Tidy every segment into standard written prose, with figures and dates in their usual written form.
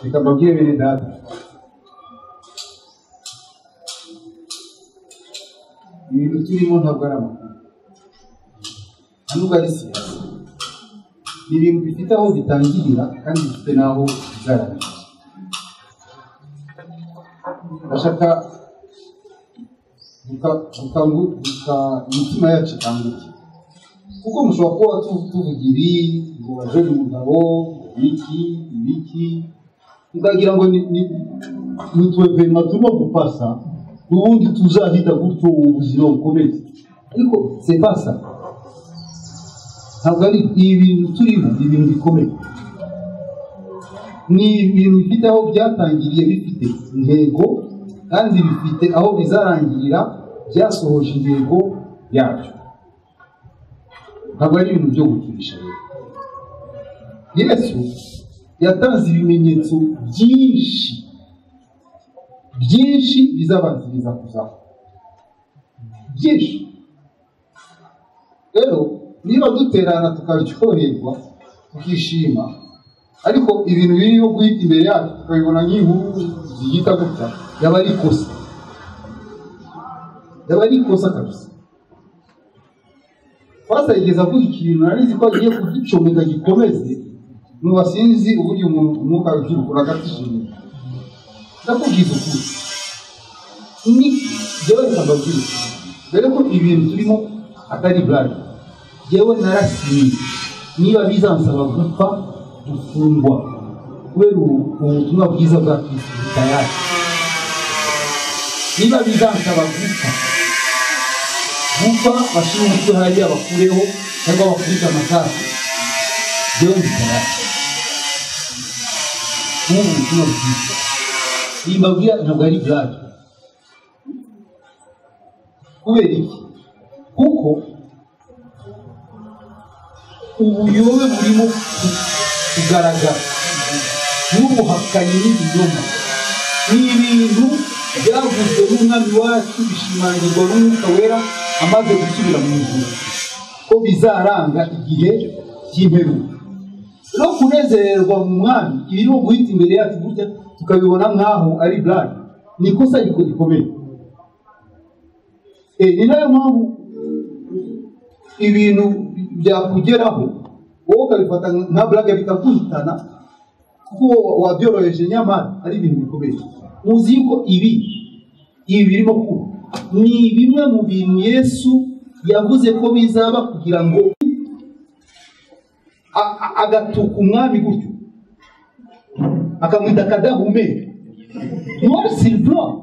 Nikababwiye bene data ibintu turimo ntabwo ari amakuru nubwo ari siyasa ni ibintu bifite aho bitangirira kandi bifite n'aho bizarangira. Ndashaka imitima yacu ikanguke kuko mushobora kuba tuvuga ibi ngo bajore umugabo ibiki ukagira ngo ni tuwevema turimo gupasa ubundi tuzahita gutyo ubuzima bukomeye, ariko sepasa ntabwo ari ibintu turimo, ni ibintu bikomeye, ni ibintu bifite aho byatangiriye bifite intego kandi bifite aho bizarangirira byasohoje intego yacyo. Ntabwo ari ibintu byo gukinisha rero. Yesu yatanze ibimenyetso byinshi bizabanziriza kuzaho byinshi. Rero niba duterana tukaryoherwa tukishima, ariko ibintu biriho guhita imbere yacu tukabibona nk'inkuru zihita gupfa, yaba ari ikosa kabisa. Pasa yigeze avuga ikintu narizi ko agiye kuducomeka gikomeze, mubasinzi uburyo umwuka w'iby'ukuri agatishimira. Ndakubwiza ukuri ni jewe ndababwira mbere ko ibintu turimo atari blague. Jewe narasinye niba bizansaba gupfa gufungwa kubera ubutumwa bwiza bwa Kristo tayari, niba bizansaba gupfa bashira umutwe hariya bakureho cyangwa bakubita amasasu, jewe nditayari n'ubu butumwa bwiza. Iyi mbabwira ntabwo ari blague. Kubera iki? Kuko ubuyobe burimo kugaragara n'ubuhakanyi n'ibinyoma, ni ibintu byavuzwe n'umwami wacu bishimangirwa n'umwuka wera amaze gusubira mu ijuru ko bizaranga igihe cy'imperuka. No kunezererwa mu mwami ibirimo guhita imbere yacu gutya tukabibona nk'aho ari blague, ni ikosa rikomeye. Ni nayo mpamvu ibintu byakugeraho wowe ukabifata nka blague bikaguhitana kuko wabyoroheje, nyamara ari ibintu bikomeye. Muzi yuko ibi birimo kuba ni bimwe mu bintu Yesu yavuze ko bizaba kugira ngo agatuka umwami gutyo akamwita akadahumeka. Noir sur blanc,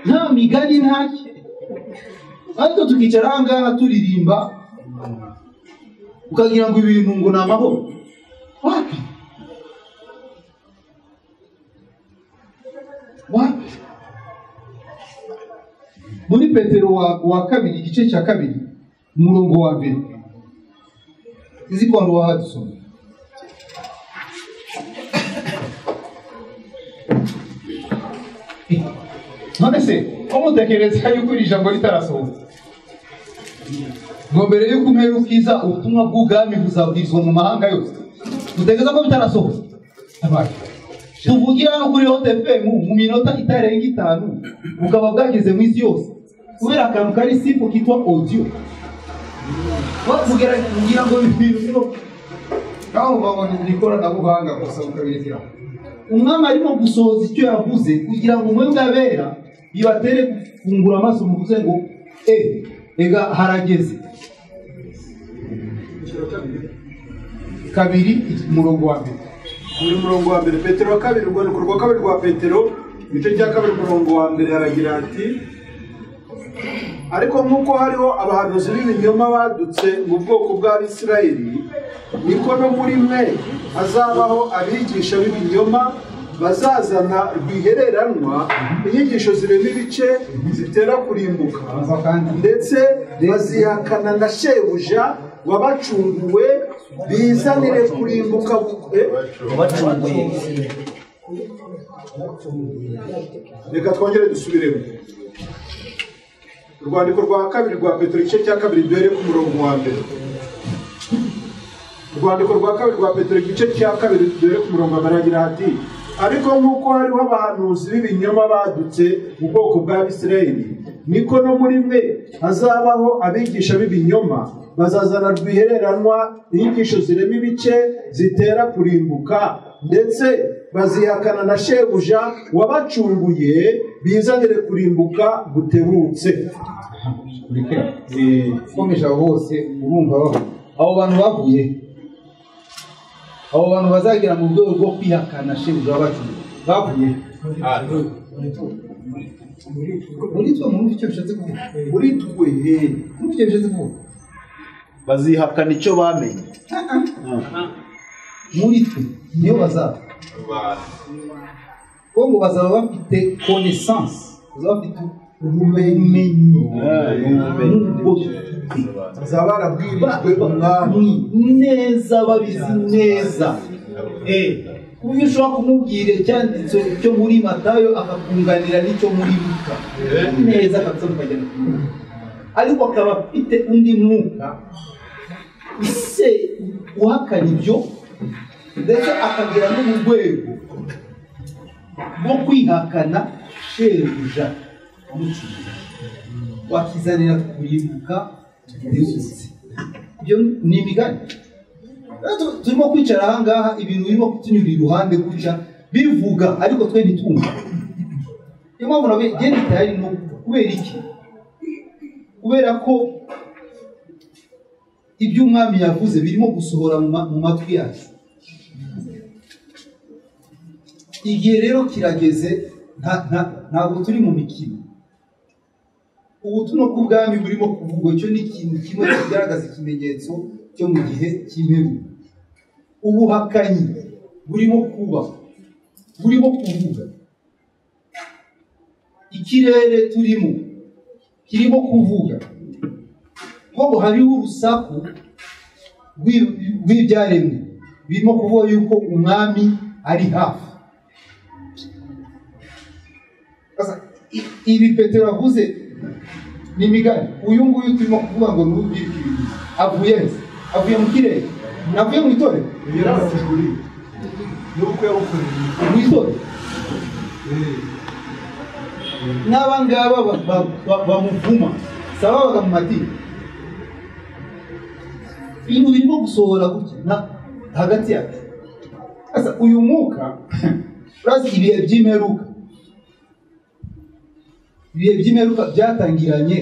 nta migani ntacyo, ariko tukicara aha ngaha turirimba ukagira ngo ibintu ngo ni amahoro. Wapi? Muri Petero wa kabiri igice cya kabiri umurongo wa mbere izi ko wari wahadusoma. None se umutekereza yuko iri jambo ritarasohoka ngo mbere yuko umperukiza ubutumwa bw'ubwami buzabwirizwa mu mahanga yose, mutekereza ko bitarasohoka? Tuvugira hano kuri OTFM mu minota itarenga 5 bukaba bwageze mu isi yose kubera akantu kari simple kitwa audio. Kugira ngo ibintu aho babona ikoranabuhanga gusa ukabirekera. Umwami arimo gusohoza icyo yavuze kugira ngo umwe bwabera bibatere gufungura amaso muvuze ngo ega harageze. Kabiri umurongo wa mbere. Muri murongo wa mbere Petero wa kabiri, urwandiko rwa kabiri rwa Petero igice cya kabiri umurongo wa mbere haragira ati: ariko nk'uko hariho abahanuzi b'ibinyoma badutse mu bwoko bw'Abisirayeli, niko no muri mwe hazabaho abigisha b'ibinyoma bazazana rwihereranwa inyigisho zirema ibice zitera kurimbuka, ndetse bazihakana na shebuja wabacunguwe bizanire kurimbuka. Reka twongere dusubiremo urwandiko rwa kabiri rwa Petero igice cya kabiri duhere ku murongo wa mbere. urwandiko rwa kabiri rwa Petero igice cya kabiri dore ku murongo wa mbere agira ati ariko nk'uko hariho abahanuzi b'ibinyoma badutse mu bwoko bw'Abisirayeli niko no muri mwe hazabaho abigisha b'ibinyoma bazazana rwihereranwa inyigisho zirema ibice zitera kurimbuka ndetse bazihakana na shebuja wabacunguye bizanire kurimbuka gutebutse. Komeje aho hose urumva abo bantu bavuye, abo bantu bazagera mu rwego rwo kwihakana shebuja wabacunguye bavuye muri twe. Muri icyo bishatse kuvuga muri twe, muri icyo bishatse kuvuga bazihakana icyo bamenye. Muri twe niyo bazaba bo ngo bazaba bafite connaissance, bazaba bafite ubumenyi bazaba barabwirijwe umwami neza, babizi neza. Uyu ushobora kumubwira icyanditse cyo muri Matayo akakunganira n'icyo muri Luka neza kabisa mukagenda kumenya, ariko akaba afite undi mwuka ise uhakana ibyo ndetse akagera no mu rwego rwo kwihakana shebuja wamucunguye wakizanira kurimbuka gutebutse. Ibyo ni imigani. Turimo kwicara aha ngaha ibintu birimo kutunyura iruhande gutya bivuga ariko twe ntitwumva. Niyo mpamvu nawe genda itayari no kubera iki? Kubera ko ibyo umwami yavuze birimo gusohora mu matwi yacu. Igihe rero kirageze, ntabwo turi mu mikino. Ubutumwa bw'ubwami burimo kuvugwa, icyo ni ikintu kimwe kigaragaza ikimenyetso cyo mu gihe cy'imperuka. Ubuhakanyi burimo kuba, burimo kuvuga. Ikirere turimo kirimo kuvuga ngo hariho urusaku rw'ibyaremwe birimo kuvuga yuko umwami ari hafi. Ibi Petero avuze ni imigani. Uyu nguyu turimo kuvuga ngo n'ubwirike ibintu avuye he? Avuye mu kirere? Avuye mu itorero? yarabateguriye nuko yabukoreye mu itorero. N'aba ngaba bamuvuma saba babaga mu madini. Ibintu birimo gusohora gutya hagati yacu. Asa uyu mwuka urazi ibihe by'imperuka, ibihe by'imperuka byatangiranye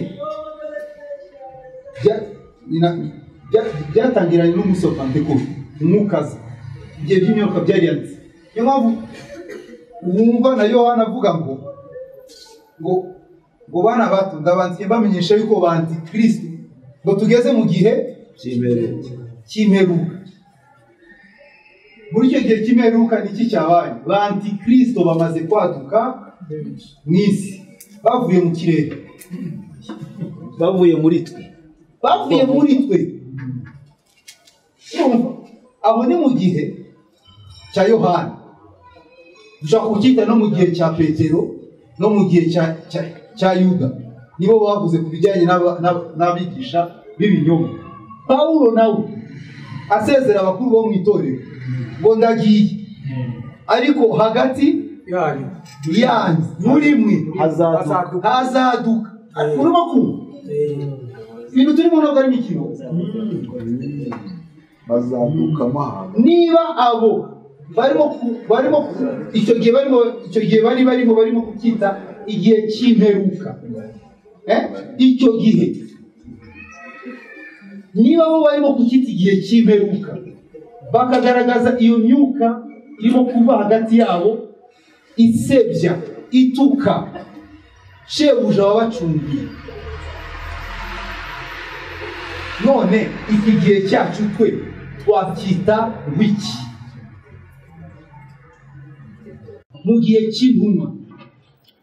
n'umunsi wa Pentekoste. Umwuka aza, ibihe by'imperuka byari yanditse. Niyo mpamvu wumva na Yohana avuga ngo bana bato ndabandikiye mbamenyesha yuko ba Antikristo ngo tugeze mu gihe cy'imperuka. Muri icyo gihe cy'imperuka niki cyabaye? Ba Antikristo bamaze kwaduka mu isi, bavuye mu kirere, bavuye muri twe. Aho ni mu gihe cya Yohana, dushobora kucyita no mu gihe cya Petero, no mu gihe cya Yuda. Nibo bavuze ku bijyanye n'abigisha b'ibinyoma. Pawulo nawe asezera abakuru bo mu itorero ngo ndagiye, ariko hagati yanyu muri mwe hazaduka. Urimo kumva ibintu turimo ntabwo ari imikino. Bazadukamo hano. Niba abo barimo icyo gihe barimo kucyita igihe cy'imperuka, icyo gihe niba bo barimo kucyita igihe cy'imperuka, bakagaragaza iyo myuka irimo kuva hagati yabo isebya, ituka shebuja wabacungiye. None iki gihe cyacu twe twacyita wiki? Mu gihe cy'intumwa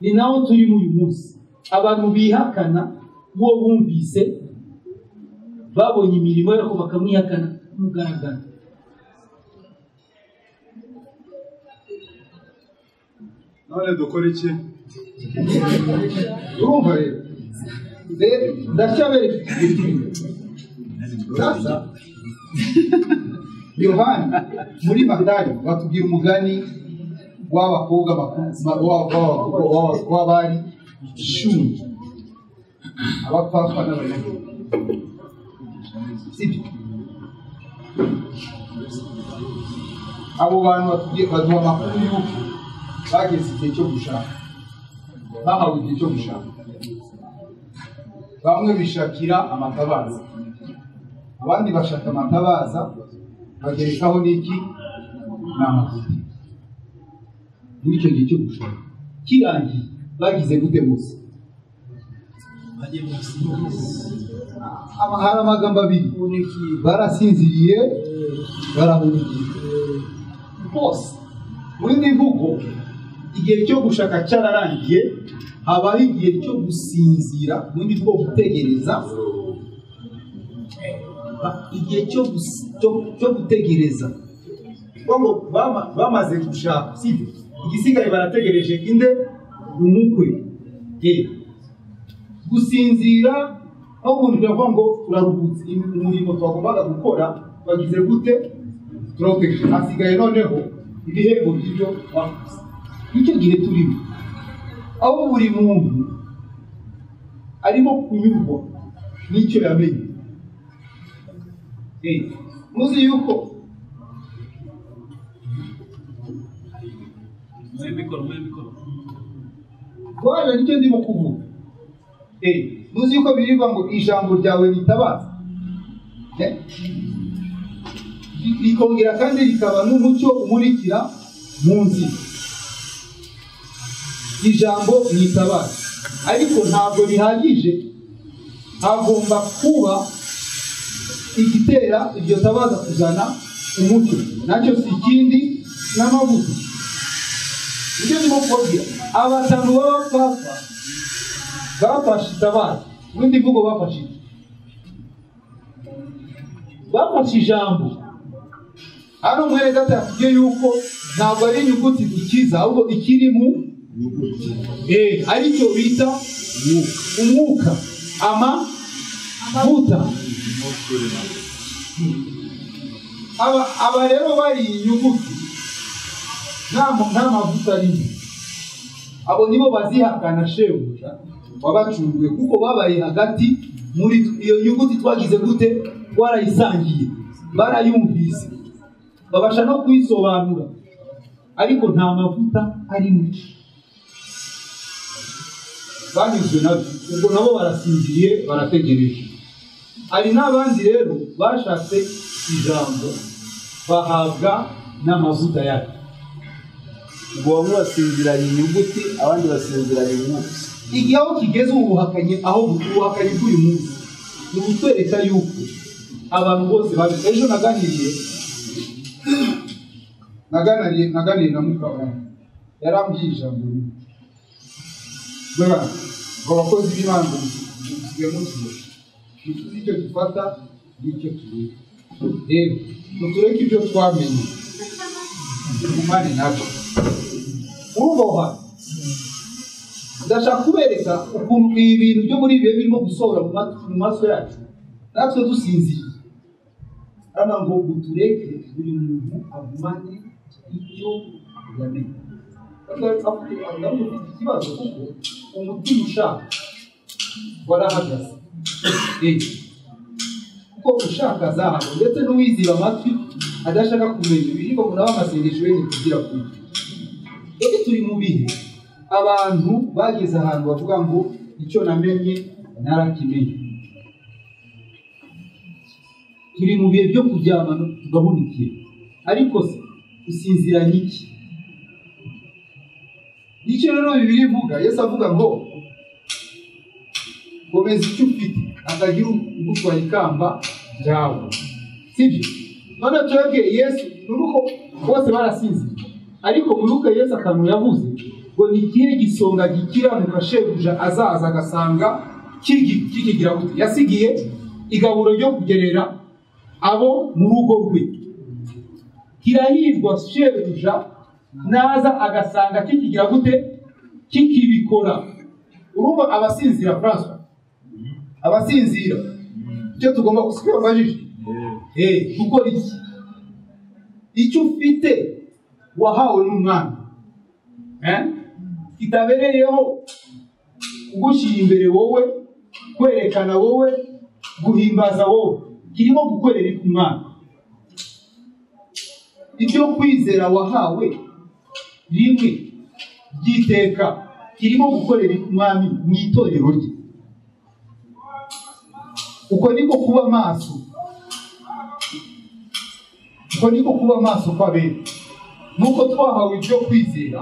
ni naho turi muri uyu munsi. Abantu bihakana uwo bumvise, babonye imirimo ariko bakamwihakana mugaragara. none dukora iki? Urumva rero ndacyabereka sasa Yohani muri Matayo batubwira umugani w'abakobwa w'abari 10 abapfapfa n'abayahudi. Sibyo? Abo bantu batubwiye baduha amakuru y'uko bageze igihe cyo gushaka, bahawe igihe cyo gushaka. Bamwe bishakira amatabaza, abandi bashaka amatabaza bagerekaho n'iki n'amavuta. Muri icyo gihe cyo gushaka kirangiye bagize gute gusa? Hari amagambo abiri, barasinziriye barahunikiye bose. Muri mvugo igihe cyo gushaka cyararangiye, habaho igihe cyo gusinzira, muri bwo gutegereza. Igihe cyo gutegereza ngo bamaze gushaka, sibyo? Igisigaye barategereje inde? Umukwe. Gusinzira aho umuntu yavuga ngo turaruhutse, umurimo twagombaga gukora bagize gute? Turategereje. Hasigaye noneho ibihembo by'ibyo bakoze. Nicyo gihe turimo, aho buri muntu arimo kunyurwa n'icyo yamenye. Muzi yuko Bwana nicyo ndimo kuvuga. Muzi yuko birivuga ngo ijambo ryawe ritabaza, rikongera kandi rikaba n'umucyo umurikira mu nzira. Ijambo ritabaza, ariko ntabwo rihagije, hagomba kuba igitera iryo tabaza kuzana umucyo, nacyo si ikindi n'amavuta. Nicyo ndimo kubabwira. Abatanu b'abapfapfa bafashe itabaza, ubundi mvugo bafashe ijambo. Hano mwene data yatubwiye yuko ntabwo ari inyuguti dukiza, ahubwo ikiri mu aricyo bita umwuka, amavuta. Aba rero bari inyuguti nta mavuta arimo, abo nibo bazihakana shebuja wabacunguye, kuko babaye hagati muri iyo nyuguti. Twagize gute? Twarayisangiye, barayumvise, babasha no kuyisobanura, ariko nta mavuta arimo. Banyuzwe nabyo, ubwo nabo barasinziye barategereje. Hari n'abandi rero bashatse ijambo bahabwa n'amavuta yayo. Ubwo bamwe basinziranye inyuguti, abandi basinziranye umwuka. Igihe aho kigeze ubuhakanyi, aho ubuhakanyi bw'uyu munsi ni ukutwereka yuko abantu bose babi. Ejo naganiriye na Mukabana, yarambwiye ijambo rimwe. Ngo abakozi b'Imana ngo musigaye munsi, ntituzi icyo dufata n'icyo tureka. Rero mutureke ibyo twamenye, tugumane nabyo. Uruboha ndashaka kubereka ukuntu ibi bintu byo muri ibi birimo gusohora mu maso yacu, natwe dusinziriye. Hano ngo utureke buri muntu agumane icyo yamenye. Ndamufite ikibazo kuko umutima ushaka warahagaze. Kuko ushaka azahabwa, ndetse n'uwiziba amatwi adashaka kumenya ibiriho munaba amasengesho ye kugira kuri. Rero turi mu bihe abantu bageze ahantu bavuga ngo icyo namenye narakimenye. Turi mu bihe byo kuryama tugahunikira, ariko se usinziranye iki? Nicyo rero Bibiliya ivuga. Yesu avuga ngo komeza icyo ufite, akagira ugutwara ikamba ryawe, sibyo? None twebwe Yesu nuko bose barasinziriye, ariko muruka Yesu akantu yavuze ngo ni ikihe gisonga gikiranuka shebuja azaza agasanga kikigira gute? Yasigiye igaburo ryo kugerera abo mu rugo rwe. Kirahirwa shebuja naza agasanga kikigira gute? Kikibikora. Urumva abasinzira François, abasinzira icyo tugomba gusiga bajije gukora iki? icyo ufite wahawe n'umwami kitabereyeho kugushyira imbere wowe, kwerekana wowe, guhimbaza wowe, kirimo gukorera umwami. Ibyo kwizera wahawe rimwe ry'iteka kirimo gukorera umwami mu itorero rye. Uko niko kuba maso, uko niko kuba maso kw'abera. Nuko twahawe ibyo kwizera,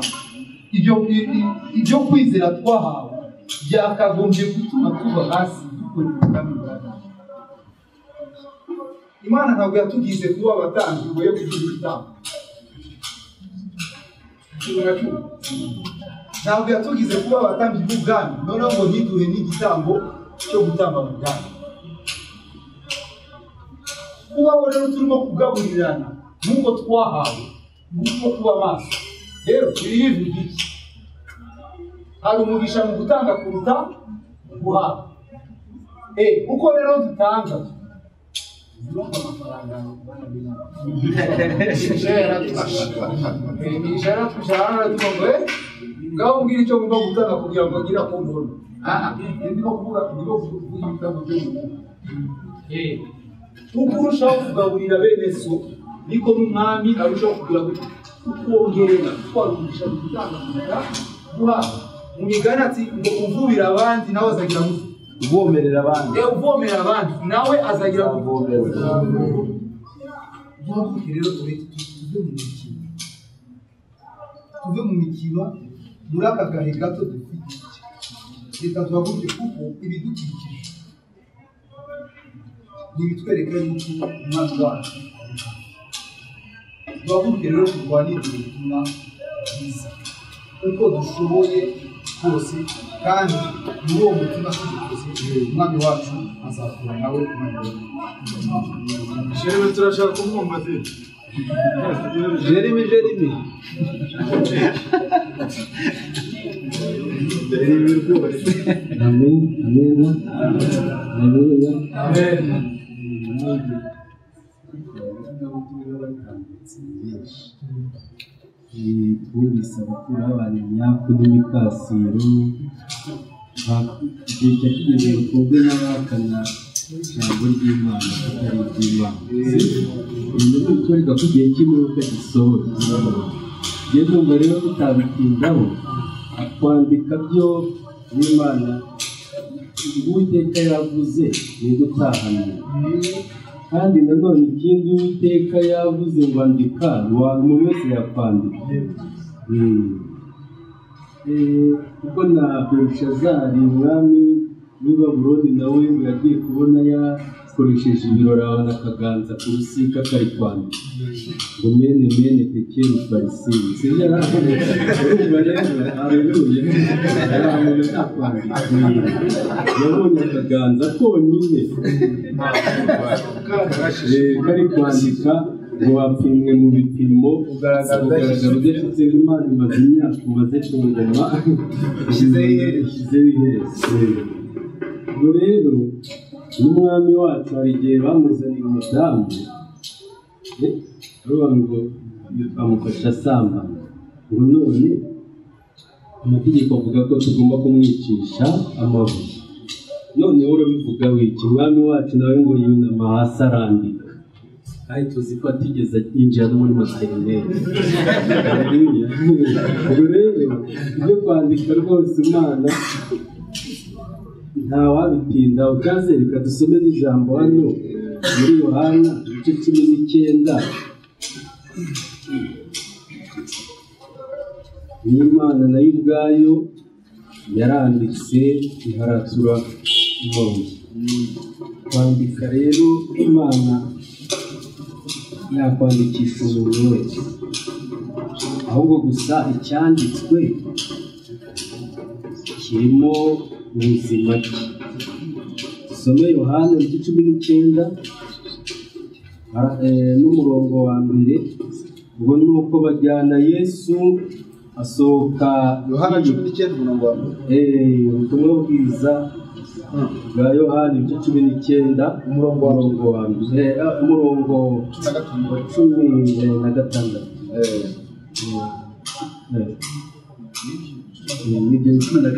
ibyo kwizera twahawe byakagombye gutuma tuba hasi dukorera ubwami bwa Data. Imana ntabwo yatugize kuba abatambyi ngo yo kugira ibitambo. Ntabwo yatugize kuba abatambyi b'ubwami noneho ngo ntiduhe n'igitambo cyo gutamba mu bwami. Kubaho rero turimo kugaburirana nk'uko twahawe, nk'uko kuba maso. Rero ibi bivuga iki? Hari umugisha mu gutanga kuruta guhabwa. Uko rero dutanga ngaho mbwira icyo ngomba gutanga kugira ngo ngira ko mbona. Ndimo kuvuga ibitabo by'umuntu. Uko urushaho kugaburira bene so, niko n'umwami arushaho kugira ngo twongerera twarugisha mu gutanga kuruta guhabwa. Mu migani ati ngo uvubira abandi nawe azagira ngo uvomerera abandi. Uvomera abandi nawe azagira ngo uvomerera. Rero tuve mu mikino muri aka gahe gato dufite. Reka tuhaguruke kuko ibidukikije ntibitwereka yuko umwami wacu. Duhaguruke rero turwanire ubutumwa bwiza uko dushoboye kose, kandi muri uwo mutima tudukoze umwami wacu azakura nawe Jeremy turashaka kumwumva se. Jeremy rwose. Amen. Twumvise abakuru b'abantu nyako n'imikasiro, igihe cyakigeze ngo twumve n'abahakana ijambo ry'Imana atari iry'Imana. Ibyo ni ukwereka ko igihe cy'imperuka gisohoye. Njye ndumva rero tutabitindaho, kwandika byo n'Imana Uwiteka yavuze ni gutahana. Kandi nanone ikindi Uwiteka yavuze ngo andika, umuntu wese yakwandika. Kuko na Belushazari umwami w'i Babuloni nawe ngo yagiye kubona yakoresheje ibirori abona akaganza ku rusika kari kwandika ngo mene tekeri farisini. Sibyo yarakomeje urumva rero haleluya, yaramuntu ntakwandika, yabonye akaganza konyine kari kwandika ngo wapimwe mu bipimo ugaragaza udafite Imana imaze imyaka umaze ku ngoma ishyizeho iherezo. Ubwo rero n'umwami wacu hari igihe bamuzaniye umudamu bavuga ngo bamufasha asambana, ngo none amategeko avuga ko tugomba kumwicisha amabuye. Noneho urabivuga wiki? Umwami wacu nawe ngo yunama hasi arandika, kandi tuzi ko atigeze yinjira no muri materineri. Ubwo rero ibyo kwandika rwose Imana nta wabitinda. Ukaze reka dusome n'ijambo hano muri Yohana igice 19. N'Imana nayo ubwayo yaranditse iharatura ihoye. Kwandika rero Imana yakwandikisha umuntu wese, ahubwo gusa icyanditswe kirimo ubuzima bwe. Dusome Yohana igice 19 n'umurongo wa mbere. Ubwo ni uko bajyana Yesu asohoka. Yohana 19 umurongo wa mbere. Ubutumwa bwiza bwa Yohani ibice 19 umurongo wa mbere umurongo wa 16 n'ibyo 16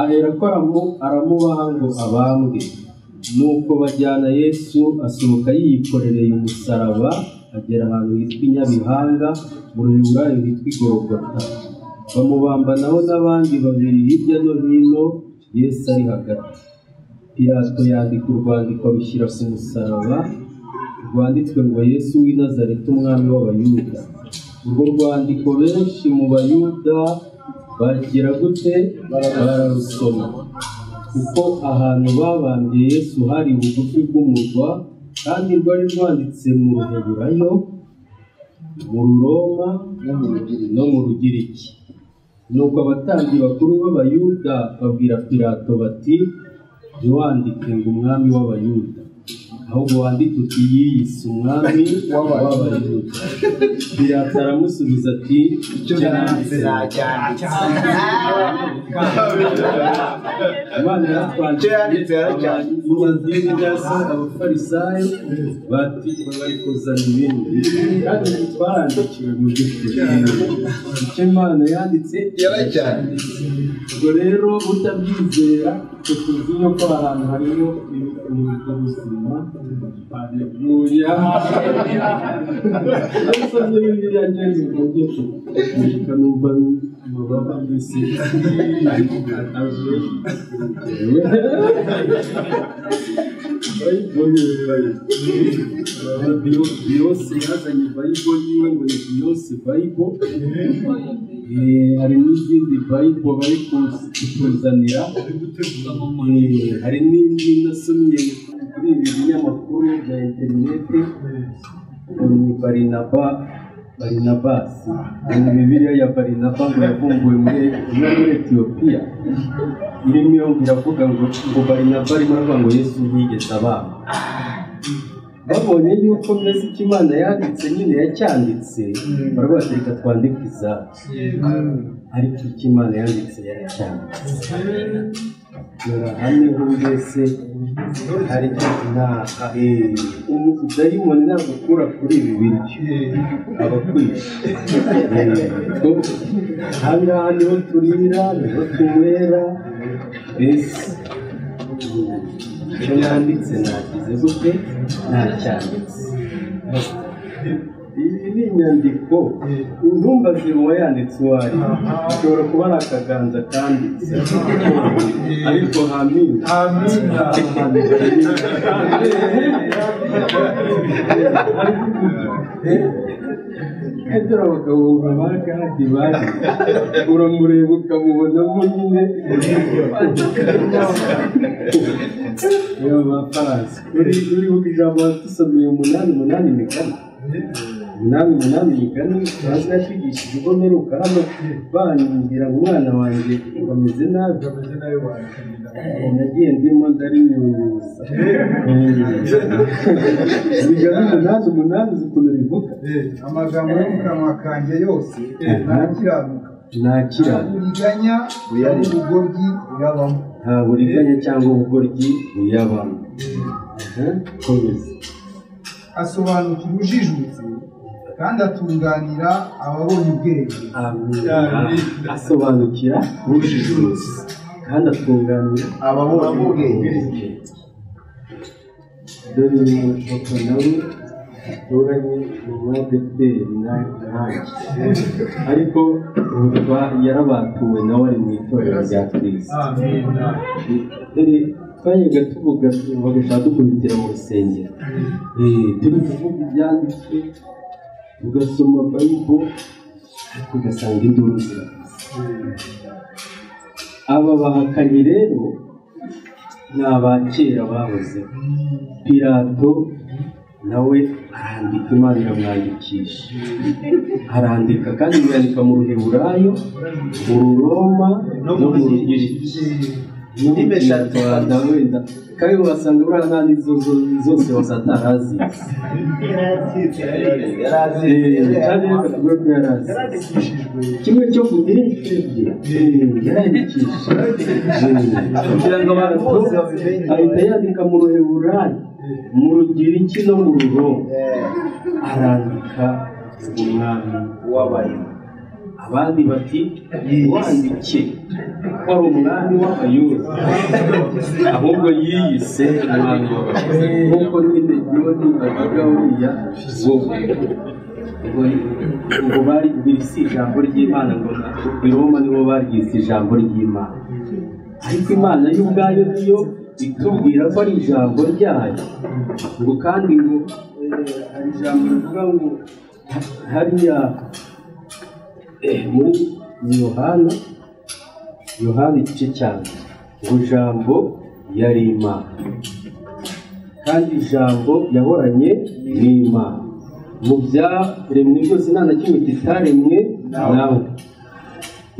ahera ko aramubaha ngo abambwe. Nuko bajyana Yesu asohoka yikorereye umusaraba agera ahantu hitwa i Nyabihanga mu Ruheburayo hitwa i Gologota. Bamubambanaho n'abandi babiri hirya no hino, Yesu ari hagati. Pilato yandika urwandiko abishyira ku musaraba rwanditswe ngo Yesu w'i Nazareti umwami w'Abayuda. Urwo rwandiko benshi mu Bayuda bagira gute? Bararusoma, kuko ahantu babambye Yesu hari bugufi bw'umurwa, kandi rwari rwanditse mu Ruheburayo, mu Ruroma no mu Rugiriki. Nuko abatambyi bakuru b'Abayuda babwira Pilato bati, ntiwandike ngo umwami w'Abayuda, ahubwo wandike uti yiyise umwami w'Abayuda. Pilato aramusubiza ati, cyanditse. Imana yatwandikiye abafarisayo bati bari kuzana ibindi, kandi twarandikiwe mu by'ukuri icyo Imana yanditse yaracyanditse. Ubwo rero utabyizera tuzi yuko ahantu harimo ubuzima. Haleluya. Nasomye Bibiliya ngenzi mu by'ukuri kanumva amababa mbese Biyose yazanye Bible yiwe ngo ni Biyose Bible. Hari n'izindi Bible bari kutuzanira, hari n'indi nasomye kuri ibi binyamakuru bya interineti, ni Barinabasi, ni Bibiliya ya Barinaba ngo yavumbuwe muri Etiyopiya. Irimo iyo iravuga ngo Barinaba arimo aravuga ngo Yesu ntiyigeze abambwa. Babonye yuko mbese icyo Imana yanditse nyine yacyanditse, baravuga ati reka twandike izacu, ariko icyo Imana yanditse yaracyanditse. Hamwe ho mbese hari dayimoni ntabwo ukura kuri ibi biryo, abakwisha. Aha ngaha niho turira, niho tunywera, mbese icyo yanditse nagize gute? Ntacyanditse. Iyi ni inyandiko, ntumbaze uwayanditse uwo ari, ushobora kuba ari akaganza kanditse, ariko Petero abagabo abagadi bari uramureba ukamubonamo nyine y'abafaransa. Uribuka ijambo dusomeye 8:8 imigani bazi yatwigishije ubwo mperuka hano banyumvira ngo umwana wanjye bameze nabi, nagiye ndimo ndarinyunyuza. Imigani 8:8 ukuntu rivuga, amagambo yo mu kanwa kanjye yose ntakiranuka, uburiganya ubugoryi buyabamo. Nta buriganya cyangwa ubugoryi buyabamo. Komeza. Asobanukira ujijutse kandi atunganira ababonye ubwenge. Asobanukira ujijutse kandi atunganira ababonye ubwenge. Dore umushoko nawe aturanye mu mwadeperi nanjye, ariko yarabatuwe nawe ari mu itorero rya Kristo. Twayaga tuvuga bagashaka dukubitira mu rusengero, turi kuvuga ibyanditswe, tugasoma Bible, tugasanga induru ziravuze. Aba bahakanyi rero ni abakera bahozeho. Pilato nawe arandika, Imana iramwandikisha, arandika kandi yandika mu Ruheburayo, mu Ruroma no mu Rugiriki. indimi eshatu Rwanda wenda kandi wasanga buriya nta n'izo zose wasatarazi kandi reka tuvuge ko yarazikishijwe kimwe cyo kugira yarandikishije kugira ngo abantu bose babimenye ahita yandika mu ruheburayo mu rugiriki no mu ruroma arandika umwami w'abayuda abandi bati wandike ko ari umwami w'abayuda ahubwo yiyise umwami w'abayuda nk'uko nyine yoni bavuga buriya ngo bari bisi ijambo ry'Imana ngo i Roma nibo baryise ijambo ry'Imana ariko Imana yo ubwayo niyo itubwira ko ari ijambo ryayo ngo kandi ngo hari ijambo rivuga ngo hariya muri Yohana igice cyane ngo ijambo yari Imana kandi ijambo yahoranye n'Imana mu byaremwe byose nta na kimwe kitaremwe nawe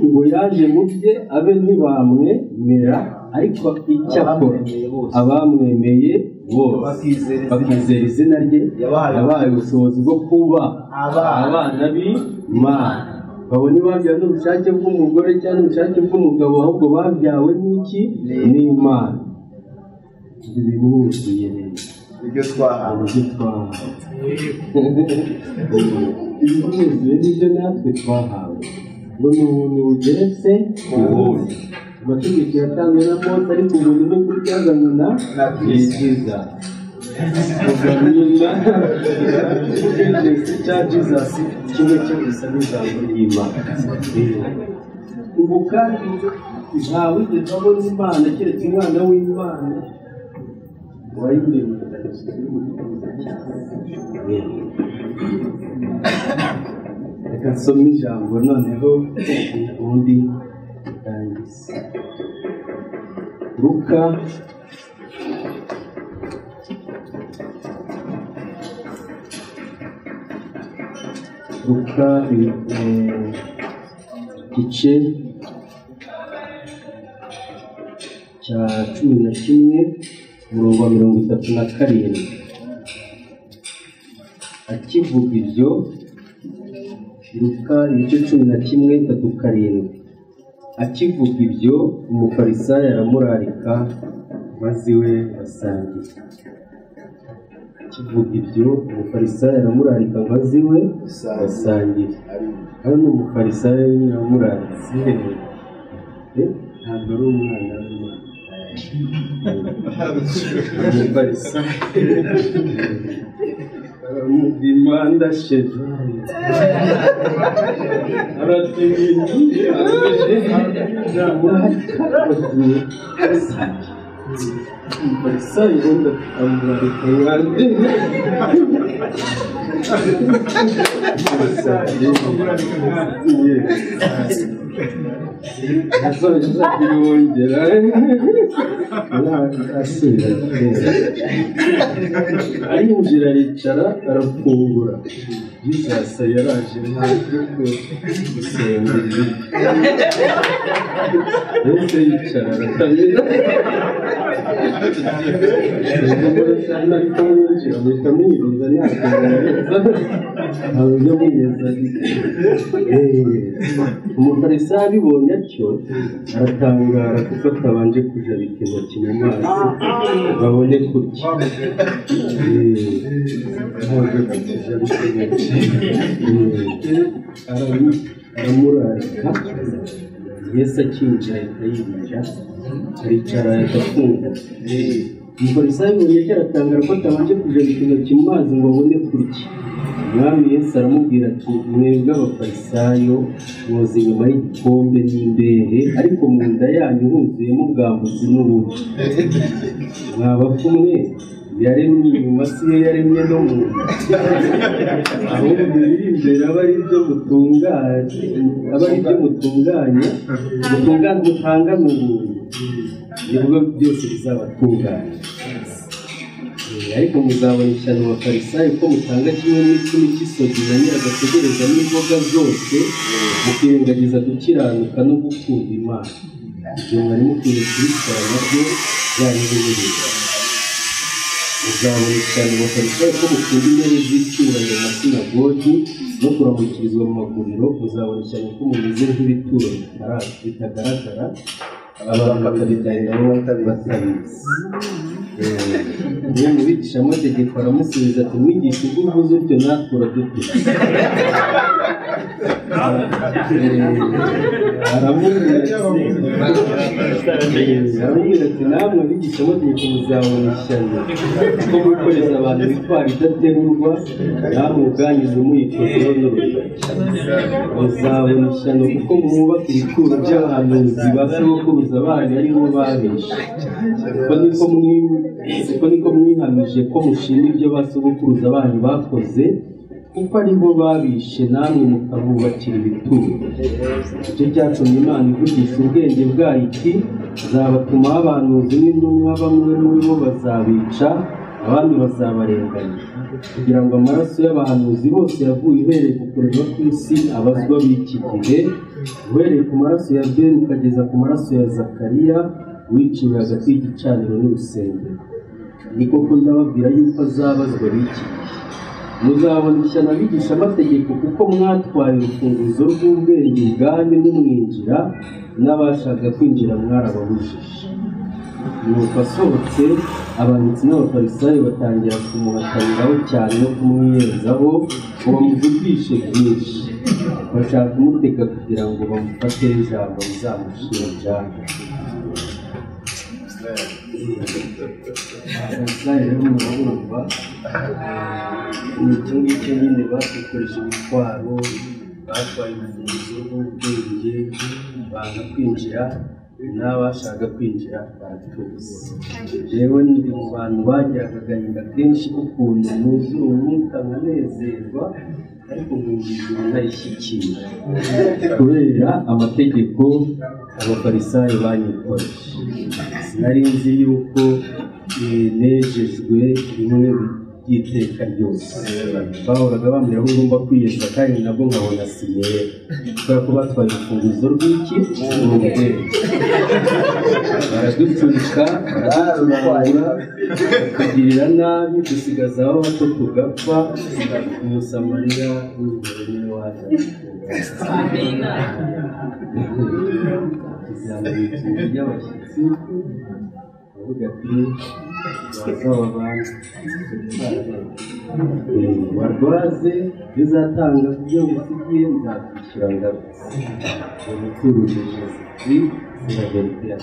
ngo yaje mu bye abe ntibamwemera ariko icyakora abamwemeye bose bakizera izina rye yabahaye ubushobozi bwo kuba abana b'Imana abo ntibabyawe n'ubushake bw'umugore cyangwa n'ubushake bw'umugabo ahubwo babyawe n'iki n'Imana ibyo bintu wuzuye neza ibyo twahawe ibyo nibyo natwe twahawe ngo ni ubuntu bugeretse ubundi amategeko yatanzwe na Mose ariko ubuntu no kuryazanywe na Yesu ugamina ubwigenge cya Jesus kimwe cyo gusa n'ijambo ry'Imana ubu kandi ntawe wigeze abona Imana keretse umwana w'Imana wayiremye reka nsome ijambo noneho ubundi ndangiza Luka igice cya 11 umurongo wa 37 akivuga ibyo Luka igice 11:37 akivuga ibyo umufarisayo aramurarika maze we basangira akivuga ibyo umufarisayo aramurarika maze we basangira hano umufarisayo aramuraritse ntabwo ari umwana w'Imana umufarisayo aramudimanda shefu aratinda umufarisayo wenda aramurarika mwande azongera asubira arinjira aricara arafungura Jesus yaraje ntabwo gusenga yose yicara aratamira ariko yinjira muhita mwiriza ntakeneza ntabwo mwiyeza umufarisayo abibonye atyo aratangara kuko atabanje kujabika intoki mu mazi babone kurya aramurarika Yesu akinjira ahita yinjira aricara agafunga umufarisayo abibonye atyo aratangara ko atabanje kujabika intoki mu mazi ngo babone kurya umwami Yesu aramubwira ati mwebwe abafarisayo mwoza inyuma y'igikombe n'imbehe ariko mu nda yanyu huzuyemo ubwambuzi n'ububi mwabapfumwe yaremye inyuma si yo yaremye no mu nda ahubwo ibiri imbere aba ari byo mutunganya mutanga mu buntu nibwo byose bizabatunganya ariko muzabona ishyano abafarisayo ko mutanga kimwe n'icumi cy'isogi na nyiragategereza n'imboga zose mukirengagiza gukiranuka no gukunda Imana ibyo mwari mukwiye kubikora nabyo byanyuze muzabona cyane bakabikora ko mukunda intebe z'icyubahiro mu masinagogi no kuramukirizwa mu maguriro, muzabona cyane ko mumeze nk'ibituro bitagaragara abantu bakabijyaniraho batabizi. Niyo mubigisha amategeko aramusubiza ati mwigisha ubwo uvuze utyo natwe uradute. Aramubwira ati namwe abigisha amategeko muzabona ishyano ko gukoreza abantu bitwara idaterurwa, namwe ubwanyu ntimuyikozeho n'urutoki. Muzabona ishyano kuko mwubaka ibituro by'abahanuzi ba sogokuruza banyu ari bo babishe. Uko niko mwihamije ko mushima ibyo ba sogokuruza banyu bakoze, kuko ari bo babishe namwe mukabubakira ibituro. Icyo cyatumye Imana ivugisha ubwenge bwayo iti nzabatumaho abahanuzi n'intumwa, bamwe muri bo bazabica abandi bazabarenganya, kugira ngo amaraso y'abahanuzi bose yavuye uhereye ku kurema kw'isi abazwa b'iki gihe, uhereye ku maraso ya Abeli ukageza ku maraso ya Zakariya wiciwe hagati y'igicaniro n'urusengero. Ni koko ndababwira yuko azabazwa b'iki gihe. Muzabona ishyano abigisha amategeko kuko mwatwaye urufunguzo rw'ubwenge bwanyu mumwinjira, n'abashaka kwinjira mwarababujije. Nuko asohotse abanditsi n'abafarisayo batangira kumuhataniraho cyane no kumwiyenzaho ngo bamuvugishe byinshi, bashaka kumutega kugira ngo bamufateho ijambo rizamushinja. Abafarisayo rero murabumva, ni icyo ngicyo nyine bakoresha imitwaro, batwaye urufunguzo rw'ubwenge banga kwinjira, n'abashaka kwinjira baratuza. Jewe ndi mu bantu bagiraga agahinda kenshi k'ukuntu nuzura umwuka nkanezerwa, ariko nkumva ntayishyikira kubera amategeko abafarisayo banyikoresha. Sinari nzi yuko nejejwe bimwe by'iteka ryose. Bahoraga bambwira ko ngomba kwiyeza, kandi nabwo nkabona siyera, kubera ko batwaye urufunguzo rw'iki n'ubwenge. Baraducurika, baraducurangura, bakagirira nabi, dusigaza aho hato tugapfa. Umusamariya w'imbere niwe waje kugira ngo ibintu by'abashyitsi bavuga ati bazaba bantu warwaze bizatanga ku byo ngusigiye nzakwishyura ngarutse. Ubucuruzi ziragarukira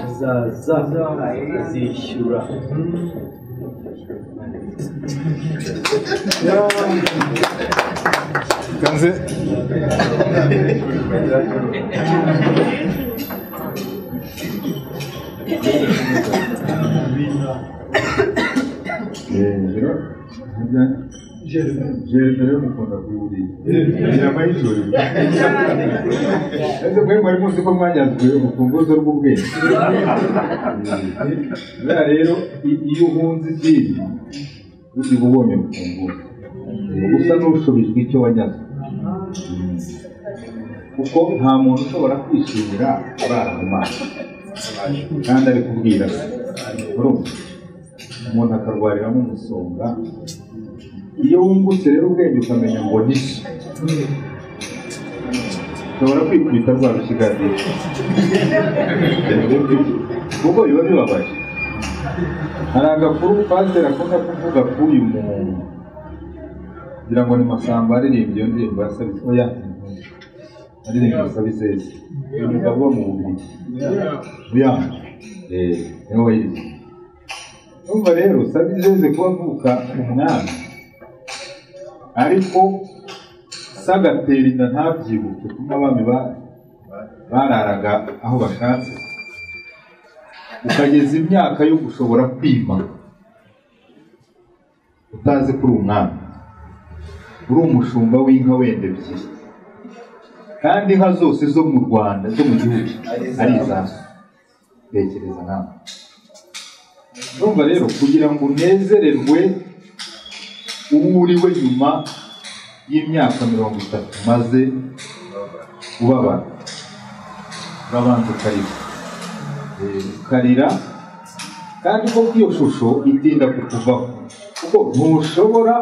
azaza azishyura. Kanze rero mukunda kuwuriye amahijoro. Ese mwe mwari muzi ko mwanyazwe urufunguzo rw'ubwenge? Rero iyo uhunze idini uba ubonye urufunguzo, usa n'ushubijwe icyo wanyazwe, kuko nta muntu ushobora kwishimira kurara mu maso kandi ari kubwira se. Umuntu akarwariramo umusonga. Iyo wungutse rero ubwenge ukamenya ngo ni so, ushobora kwikubita rwa rushyigadiro kuko biba bibabaje. Hari agakuru pasiteri akunda kuvuga k'uyu muntu, kugira ngo ni Masamba aririmbye iyo ndirimbo ya Sabizeze. Oya, aririmbye Sabizeze, umugabo wo mu Bubiligi. Niwe wayirimbye. Urumva rero Sabizeze kuba avuka umwami, ariko sagatera inda ntabyibuke, kuko abami bararaga aho bashatse, ukageza imyaka yo gushobora kwima utazi kuri umwami, uri umushumba w'inka wenda ebyiri, kandi inka zose zo mu Rwanda zo mu gihugu ari izazo. Tekereza nawe. Urumva rero kugira ngo unezererwe uwo uri we nyuma y'imyaka 30 maze ubabara, urabanza ukarira kandi ko iyo shusho itinda kukuvaho, kuko ntushobora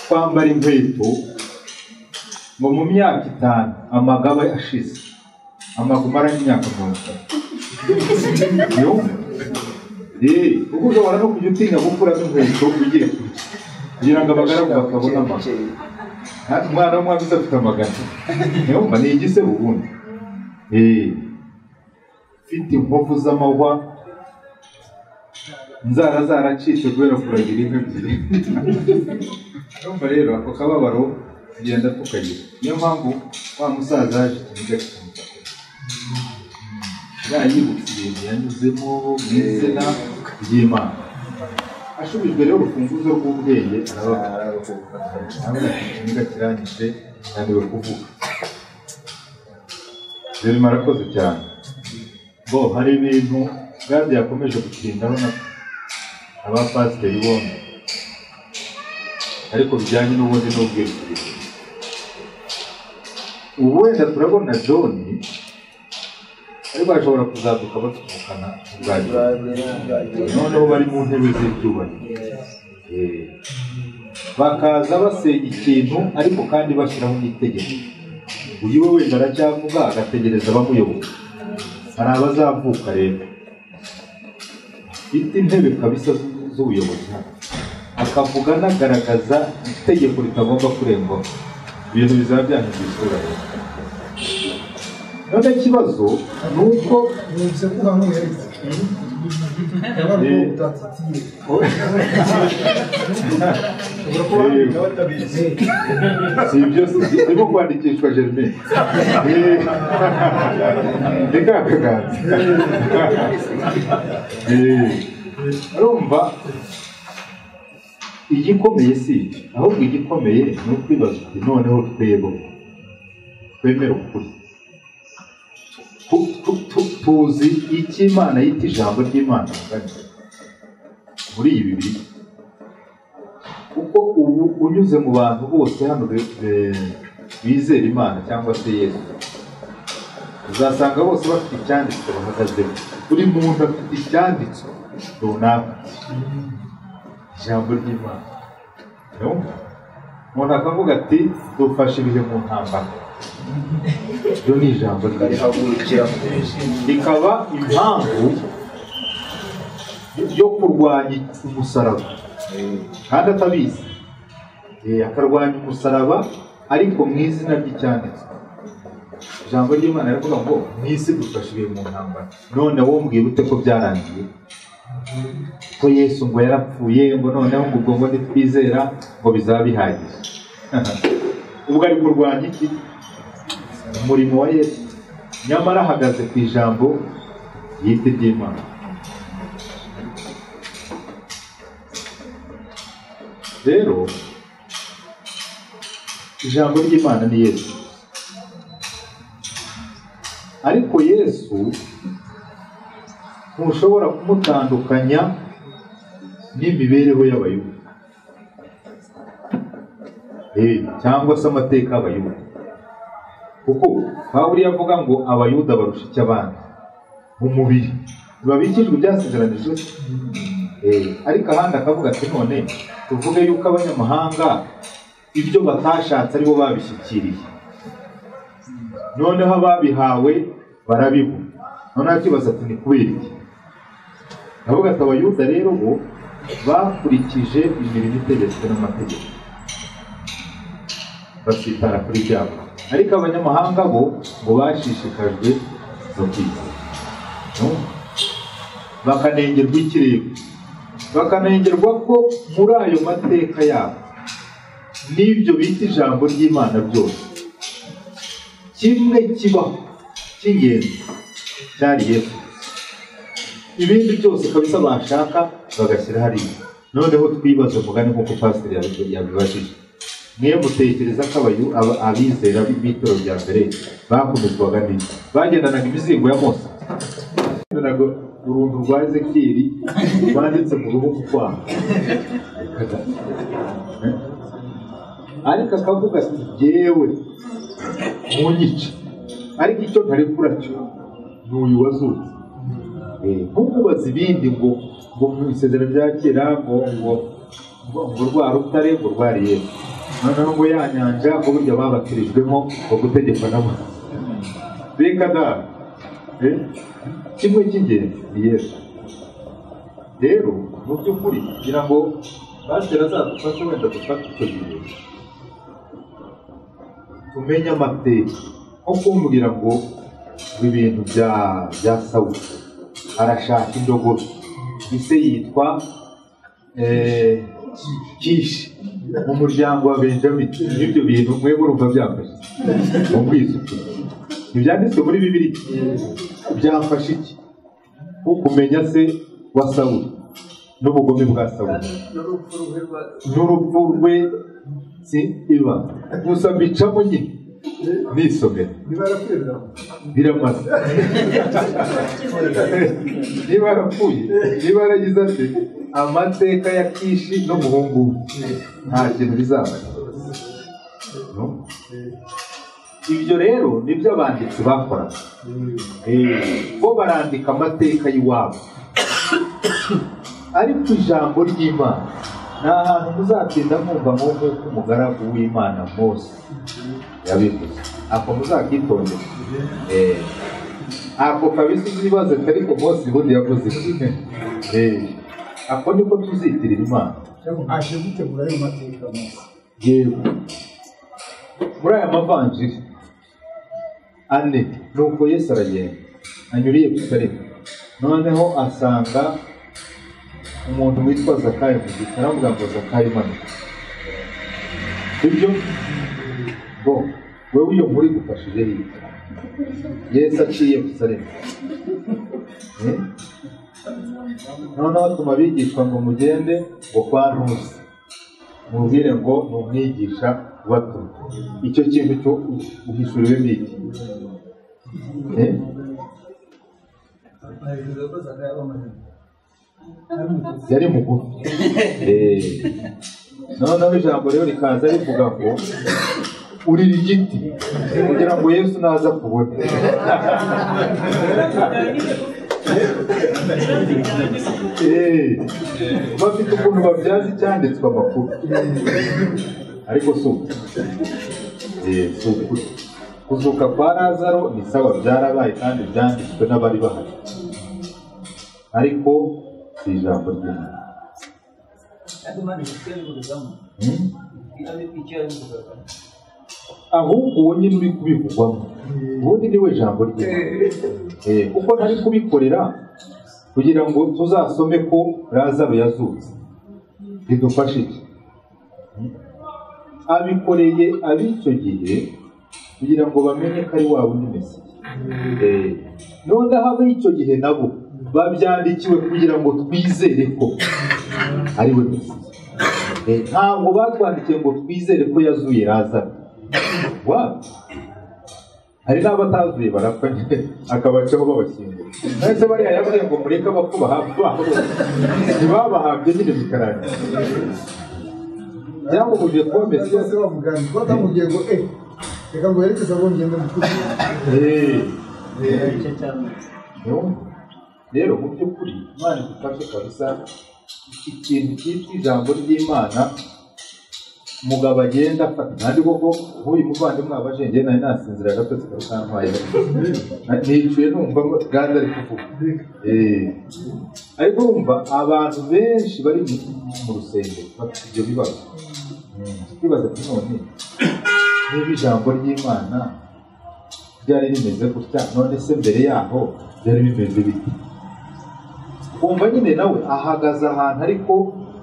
kwambara inkweto ngo mu myaka 5 amagaba ashize amaguma ari imyaka 30. Kuko ushobora no kujya utinya gukuramo inkweto ugiye kugira ngo abagaragu bakabona amagana. Umwana w'umwami afite amagana, niyo ni igisebo ubundi. Ufite inkovu z'amahwa, inzara zaracitse kubera kuragira inka ebyiri. Urumva rero ako kababaro tugenda tukagira. Niyo mpamvu wa musaza yaje kuniga yayibutse ibintu yanyuzemo mu izina ry'Imana. Ashubijwe rero urufunguzo rw'ubwenge aravuga kirangije yandiwe kuvuga. Rero marakoze cyane. Bo hari ibintu kandi yakomeje gutindaho na abapasiteri bombi, ariko bijyanye n'ubundi n'ubwenge. Ubu wenda turabona John ariko bashobora kuzaduka batumukana noneho bari mu ntebe z'icyubahiro, bakaza basenya ikintu ariko kandi bashyiraho n'itegeko. Uyu we wenda aracyavuga agategereza abamuyoboka. Hari abazavuka rero afite intebe kabisa z'ubuyobozi akavuga anagaragaza itegeko ritagomba kurengwaho, ibintu bizaba byahinduye isura rero. None ikibazo ni uko si ibyo ndimo kwandikishwa Germain reka akaganza. Urumva igikomeye si ahubwo igikomeye ni ukwibaza uti noneho twemera ukuri, tuzi icyo Imana yita ijambo ry'Imana muri iyi Bibiliya. Kuko ubu unyuze mu bantu bose hano bizera Imana cyangwa se Yesu, uzasanga bose bafite icyanditswe bahagazeho. Buri muntu afite icyanditswe runaka, ijambo ry'Imana. Umuntu akavuga ati dufashe ibihe mu ntambara, ryo ni ijambo rikaba impamvu yo kurwanya umusaraba kandi atabizi, akarwanya umusaraba ariko mu izina ry'icyanditswe. Ijambo ry'Imana riravuga ngo mu isi dufashe ibihe mu ntambara. None wowe mbwira ute ko byarangiye, ko Yesu ngo yarapfuye, ngo noneho ngo ubwo ngo nitwizera ngo bizaba bihagije. Ubwo ari kurwanya iki? Umurimo wa Yesu, nyamara ahagaze ku ijambo yite ry'Imana. Rero ijambo ry'Imana ni Yesu, ariko Yesu ntushobora kumutandukanya n'imibereho y'Abayuda cyangwa se amateka y'Abayuda. Kuko Pawulo yavuga ngo Abayuda barusha icyo abandi mu mubiri, babikijwe ibyasezeranijwe, ariko ahandi akavuga ati none tuvuge yuko abanyamahanga ibyo batashatse aribo babishyikiriye, noneho ababihawe barabibura. Noneho akibaza ati ni kubera iki? Avuga ati Abayuda rero bo bakurikije imirimo itegetswe n'amategeko, basitara kuri byabo, ariko abanyamahanga bo ngo bashishikajwe no kwiga, bakanengerwa ikirego, bakanengerwa ko muri ayo mateka yabo n'ibyo bita ijambo ry'Imana byose kimwe kibaho cy'ingenzi cyari Yesu. Ibindi byose kabisa bashaka bagashyira hariya. Noneho twibaze mugani nk'uko pasiteri yabibajije, niyo mutekereza ko abizera b'ibitero bya mbere bakomezwaga n'iki? Bagendanaga imizingo ya Mose, bagendanaga uruntu rwa Ezekiyeli rwanditse mu ruhu rwabo. ariko akavuga ati jyewe munyica, ariko icyo ntarekura cyo ni uyu wazutse. Ntukubaze ibindi ngo mu isezerano rya kera ngo rwa rutare ngo rwari Yesu, noneho ngo ya nyanja ngo burya babatirijwemo ngo gutegekwa n'amazi. Reka da kimwe cy'ingenzi ni Yesu. Rero mu by'ukuri kugira ngo pasiteri azadufashe wenda dufate icyo gihe tumenye amateka, nko kumbwira ngo ibintu bya Sawuli arashaka indogobe, ise yitwa Kishi mu muryango wa Benjamin. Ibyo bintu mwe murumva byafashe mu bwisuku ntibyanditswe muri Bibiliya, byafashe iki? Kumenya se wa Sawuli n'ubugome bwa Sawuli n'urupfu rwe si iba gusa mbicamo nyine nisomera biramaze. Niba yarapfuye, niba yaragize ati amateka ya Kishi n'umuhungu nta kintu bizaba. Ibyo rero nibyo abanditsi bakoraga, bo barandika amateka y'iwabo, ariko ijambo ry'Imana ni ahantu muzatinda mwumva nk'uko umugaragu w'Imana Mose yabivuze. Ako muzakitondera, ako kabisa uzibaze ariko Mose ubundi yavuze iki? Ako niko tuzitirira Imana. aje gutegura ayo mateka Mose. Yewe muri aya mavanjiri ane nuko Yesu aragenda anyura i Yerusalemu, noneho asanga umuntu witwa Zakayo mu giti, aravuga ngo Zakayo manuka. Ibyo bo wewe iyo muri gufashije hirya Yesu aciye i Yerusalemu, noneho atuma abigishwa ngo mugende ngo kwa Ntusi mubwire ngo ni umwigisha ubatuma. Icyo kintu cyo uhishuriwemo iki? Yari mugufi. Noneho ijambo rero rikaza rivuga ngo urira igiti kugira ngo Yesu naza kubona. Bafite ukuntu babyaza icyanditswe amakuru, ariko si ukuri. Kuzuka kwa Lazaro ni sawa, byarabaye kandi byanditswe n'abari bahari, ariko si ijambo ry'Imana. Ahubwo uwo nyine uri kubivugwamo ubundi niwe jambo ry'Imana, kuko ntari kubikorera kugira ngo tuzasome ko Lazaro yazutse bidufashe iki? Abikoreye ab'icyo gihe kugira ngo bamenye ko ari wa wundi Mesiya. Noneho ab'icyo gihe nabo babyandikiwe kugira ngo twizere ko ari we Mesiya. Ntabwo batwandikiye ngo twizere ko yazuye Lazaro. Hari n'abatazuye barapfa akabacaho babashyingura. Nahise bariya yavuye ngo mureke abapfu bahabwa, ntibabahambye nyine bikarangira. Byamubujije kuba Mesiya se bamugani ko atamubwiye ngo reka ngo yerekeze abo ngende mukuru. Rero mu by'ukuri Imana idufashe kabisa, ikintu cyitwa ijambo ry'Imana umugabo agenda afata. Kandi koko nk'uyu muvandimwe abaje njye nari nasinzira agatotsi karukantwaye, niciye numva ngo Uganda ari kuvuga. Ariko urumva abantu benshi bari mu rusengero bafite ibyo bibazo. Twibaza ati none niba ijambo ry'Imana ryari rimeze gutya, none se mbere yaho byari bimeze bite? Kumva nyine nawe ahagaze ahantu ariko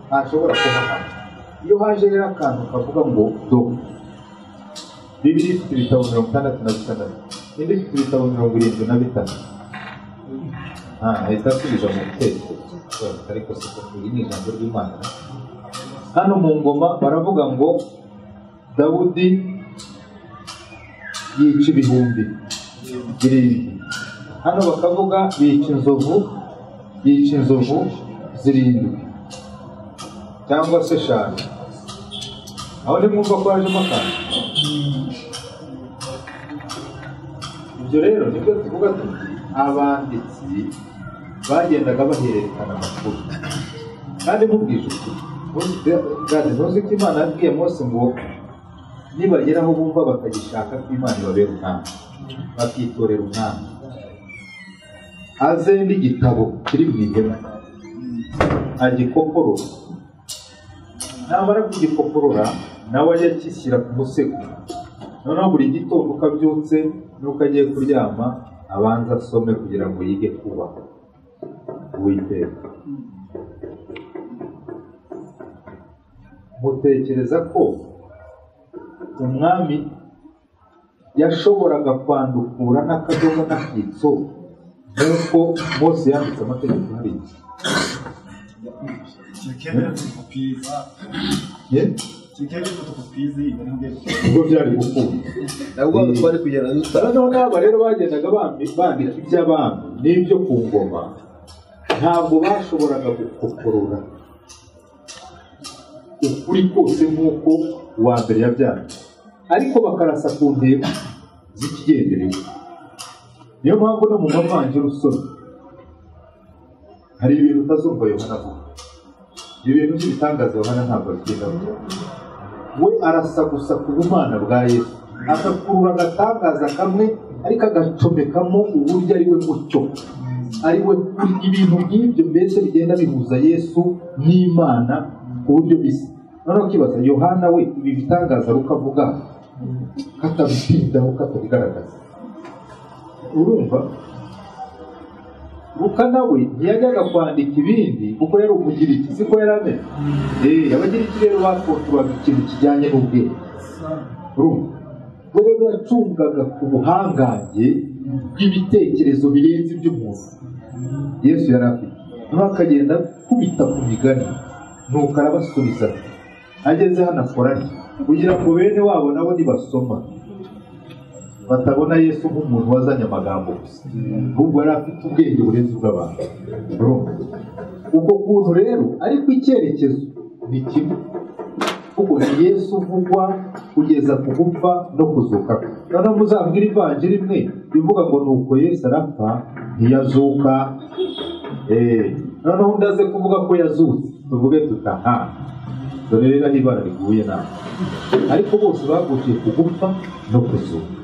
ntashobora kuhahana. Iyo haje rero akantu kavuga ngo do Bibiliya ifite ibitabo 66, indi ifite ibitabo 75, ahita asubiza mu bitekerezo, ariko si ko iri ni ijambo ry'Imana. Hano mu Ngoma baravuga ngo Dawudi yica ibihumbi 7, hano bakavuga yica inzovu 7 cyangwa se 5. aho ntimwumva ko hajemo akantu. Ibyo rero nibyo tuvuga tuti abanditsi bagendaga bahererekana amakuru kandi mubwije ukuri. Ntuzi ko Imana yabwiye Mose ngo nibagera aho bumva bakagishaka ko Imana ibabera umwami, bakitorera umwami, aze n'igitabo kiri mu ihema agikoporora, namara kugikoporora nawe ajya akishyira ku musego. Noneho buri gitondo uko abyutse n'uko agiye kuryama abanza asome kugira ngo yige kubaha Uwiteka. Mutekereza ko umwami yashoboraga kwandukura n'akadomo n'akitso nk'uko Mose yanditse amategeko hariya? ubwo byari gukunda. Noneho n'aba rero bagendaga bandika iby'abami n'ibyo ku ngoma, ntabwo bashoboraga gukoporora ukuri kose nk'uko uwa mbere yabyanditse, ariko bakarasa ku ntego z'ikigendereye. Niyo mpamvu no mu mavanjiri usoma hari ibintu utazumva Yohana avuga, ibintu by'ibitangaza Yohana ntabwo abigenda avuga. We arasa gusa ku bumana bwa Yesu, agakurura agatangaza kamwe ariko agacomekamo uburyo ari we mucyo, ari we kuri. Ibintu nk'ibyo mbese bigenda bihuza Yesu n'Imana ku buryo bisa. Noneho ukibaza Yohana we ibi bitangaza rukavuga katabitindaho, katabigaragaza. Urumva Luka nawe ntiyajyaga kwandika ibindi kuko yari umugiriki, siko yari ameze. Abagiriki rero bakonturaga ikintu kijyanye n'ubwenge. Urumva we rero yacungaga ku buhangange bw'ibitekerezo birenze iby'umuntu Yesu yari afite. Noneho akagenda kubita ku migani, nuko arabasubiza ageze hano akora kugira ngo bene wabo nabo nibasoma batabona Yesu nk'umuntu wazanye amagambo gusa, ahubwo yari afite ubwenge burenze ubw'abantu. Ubwo kuntu rero ariko icyerekezo ni kimwe, kuko ni Yesu uvugwa kugeza ku gupfa no kuzuka. Noneho muzabwira ivanjiri imwe bivuga ngo nuko Yesu arapfa ntiyazuka. Noneho undi aze kuvuga ko yazutse, tuvuge tutaha dore rero aho ibara riguye nawe, ariko bose bagukiye ku gupfa no kuzuka.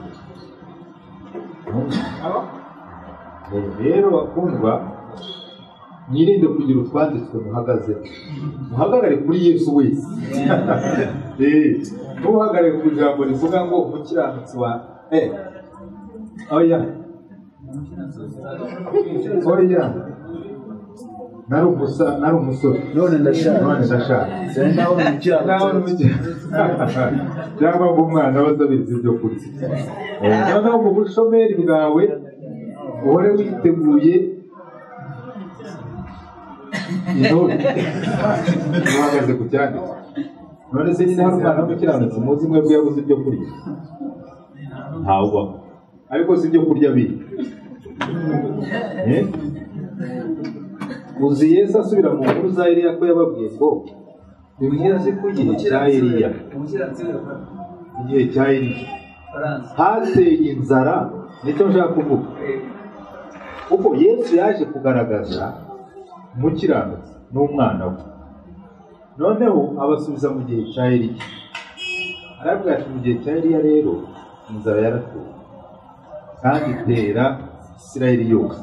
Rero bakundwa, mwirinde kugira utwanditswe muhagaze, muhagarare kuri Yesu wese. Ntuhagarare ku ijambo rivuga ngo umukiranutsi wa oya nari umusore none ndashaka cyangwa ngo umwana bazabiriza ibyo kurya. Noneho mu bushomeri bwawe uhore witeguye intore uhagaze ku cyanditse. None se nyine hari umwana w'umukiranutsi muzi mwebwe yabuze ibyo kurya? Ntawe, ariko si ibyo kurya biri. Uzi Yesu asubira mu nkuru za Eliya ko yababwiye ngo bimuzi ku gihe cya Eliya, igihe cya Eliya hateye inzara. Nicyo nshaka kuvuga, kuko Yesu yaje kugaragaza umukiranutsi n'umwana we. Noneho abasubiza mu gihe cya Eliya, arabwira ati mu gihe cya Eliya rero inzara yaratuye kandi itera Isirayeli yose.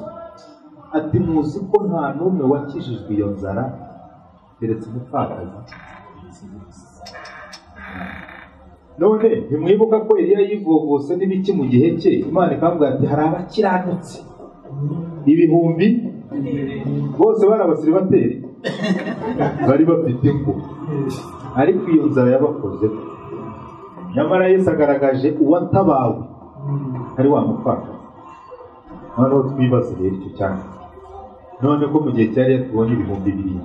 Ati muzi ko nta n'umwe wakijijwe iyo nzara keretse umupfakazi. None ntimwibuka ko Eliya yivovose n'ibiki mu gihe cye, Imana ikambwira ati hari abakiranutsi ibihumbi, bose bari abasiribateri bari bafite ngo, ariko iyo nzara yabakoze. Nyamara Yesu agaragaje uwatabawe ari wa mupfakazi. Noneho twibaze rero icyo cyane, none ko mu gihe cyari tubonye ibihumbi 2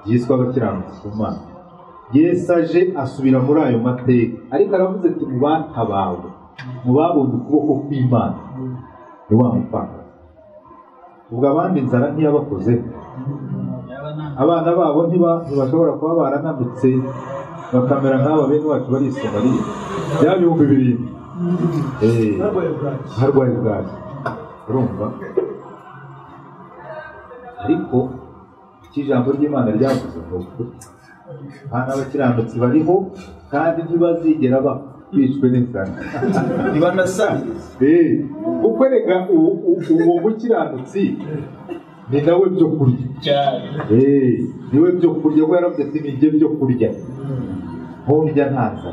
byiswe abakiranutsi ku Mana, Yesu aje asubira muri ayo mateka, ariko aravuze ati mu batabawe, mu babonye ukuboko kw'Imana ni wa mupfakazi. Ubwo abandi inzara ntiyabakoze, abana babo ntibashobora kuba barananutse bakamera nk'aba bene wacu bari i Somaliya bya bihumbi birindwi harwaye bwaki urumva ariko iki jambo ry'Imana ryavuze ngo hano abakiranutsi bariho kandi ntibazigera bicwe n'inzara ntibanasabiriza kuko rega uwo mukiranutsi ni nawe byo kurya niwe byo kurya kuko yaravuze ati ni njye byo kurya nturya ntaza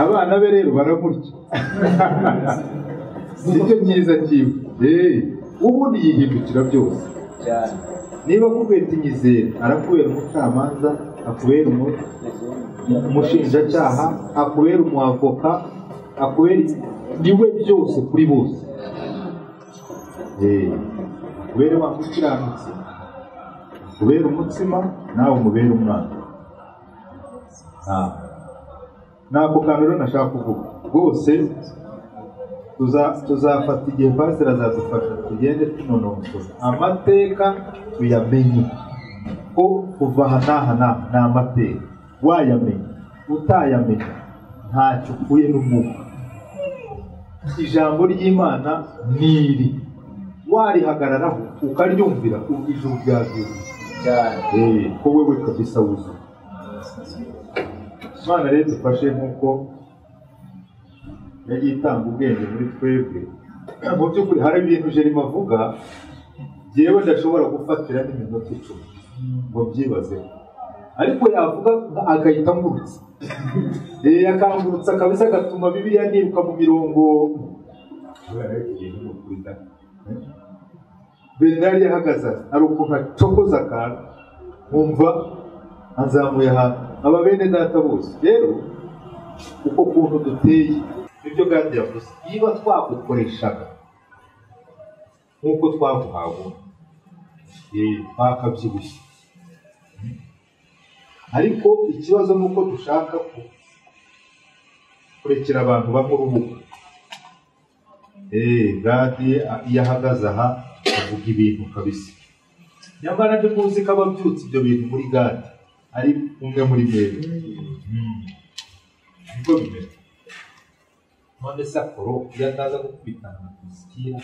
abana be rero baramurya sibyo byiza kiwe ubundi yihindukira byose niba akubwira ati nyizera arakubera umucamanza akubera umushinjacyaha akubera umwavoka akubera niwe byose kuri bose akubera wa mukiranutsi akubera umutsima nawe umubera umwana ntabwo kantu rero nashaka kuvuga rwose tuzafata igihe pasiteri azadufasha tugende tunonosora amateka tuyamenye ko kuva aha n'aha ni amateka wayamenya utayamenya ntacyo upfuye n'umwuka ijambo ry'Imana niri warihagararaho ukaryumvira ijuru ryazuye ko wewe kabisa wuzuye Imana rero dufashe nk'uko yagiye itanga ubwenge muri twebwe mu by'ukuri hari ibintu Jerima avuga jyewe ndashobora gufatira n'iminota 10 ngo byibazeho ariko yavuga agahita angurutsa akangurutsa kabisa agatuma Bibiliya niruka mu mirongo Bernard yahagaze ari ukuntu acokoza akantu nkumva azamuye ahantu aba bene data bose rero uko kuntu duteye ibyo kandi yavuze niba twagukoreshaga nk'uko twaguhawe twakabyibushye ariko ikibazo ni uko dushaka kurekera abantu bamwe urubuga gadi iyo ahagaze aha avuga ibintu kabisa nyamara ndi muzi ko ababyutse ibyo bintu muri gadi ari umwe muri mwebwe niko bimeze none se akoro iyo ataza gukubitana na Priskila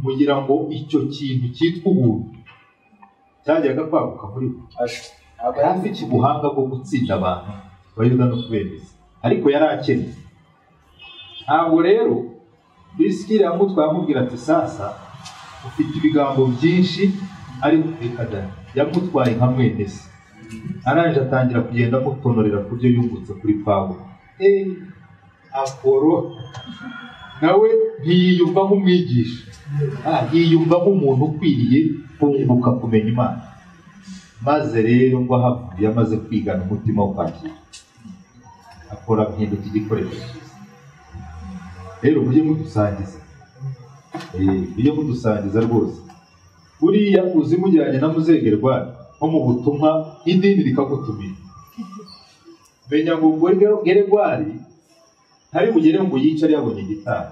kugira ngo icyo kintu cyitwa ubuntu cyajyaga kwaguka muri we yari afite ubuhanga bwo gutsinda abantu bayuda no kubemeza ariko yari akennye ntabwo rero Priskila yamutwaye amubwira ati sasa ufite ibigambo byinshi ariko reka yamutwaye nka mwene se arangije atangira kugenda amutonorera ku byo yungutse kuri Pawulo Apolo nawe ntiyiyumva nk'umwigisha yiyumva nk'umuntu ukwiriye kunguka kumenya Imana maze rero ngo ahavuye amaze kwigana umutima wo kwakira akora mpinduka igikoresho rero mujye mudusangiza rwose buriya uzi mujyanye na Muzegerwa nko mu butumwa idini rikagutumira menya ngo Geregwari hari bugere ngo yicare yabonye gitari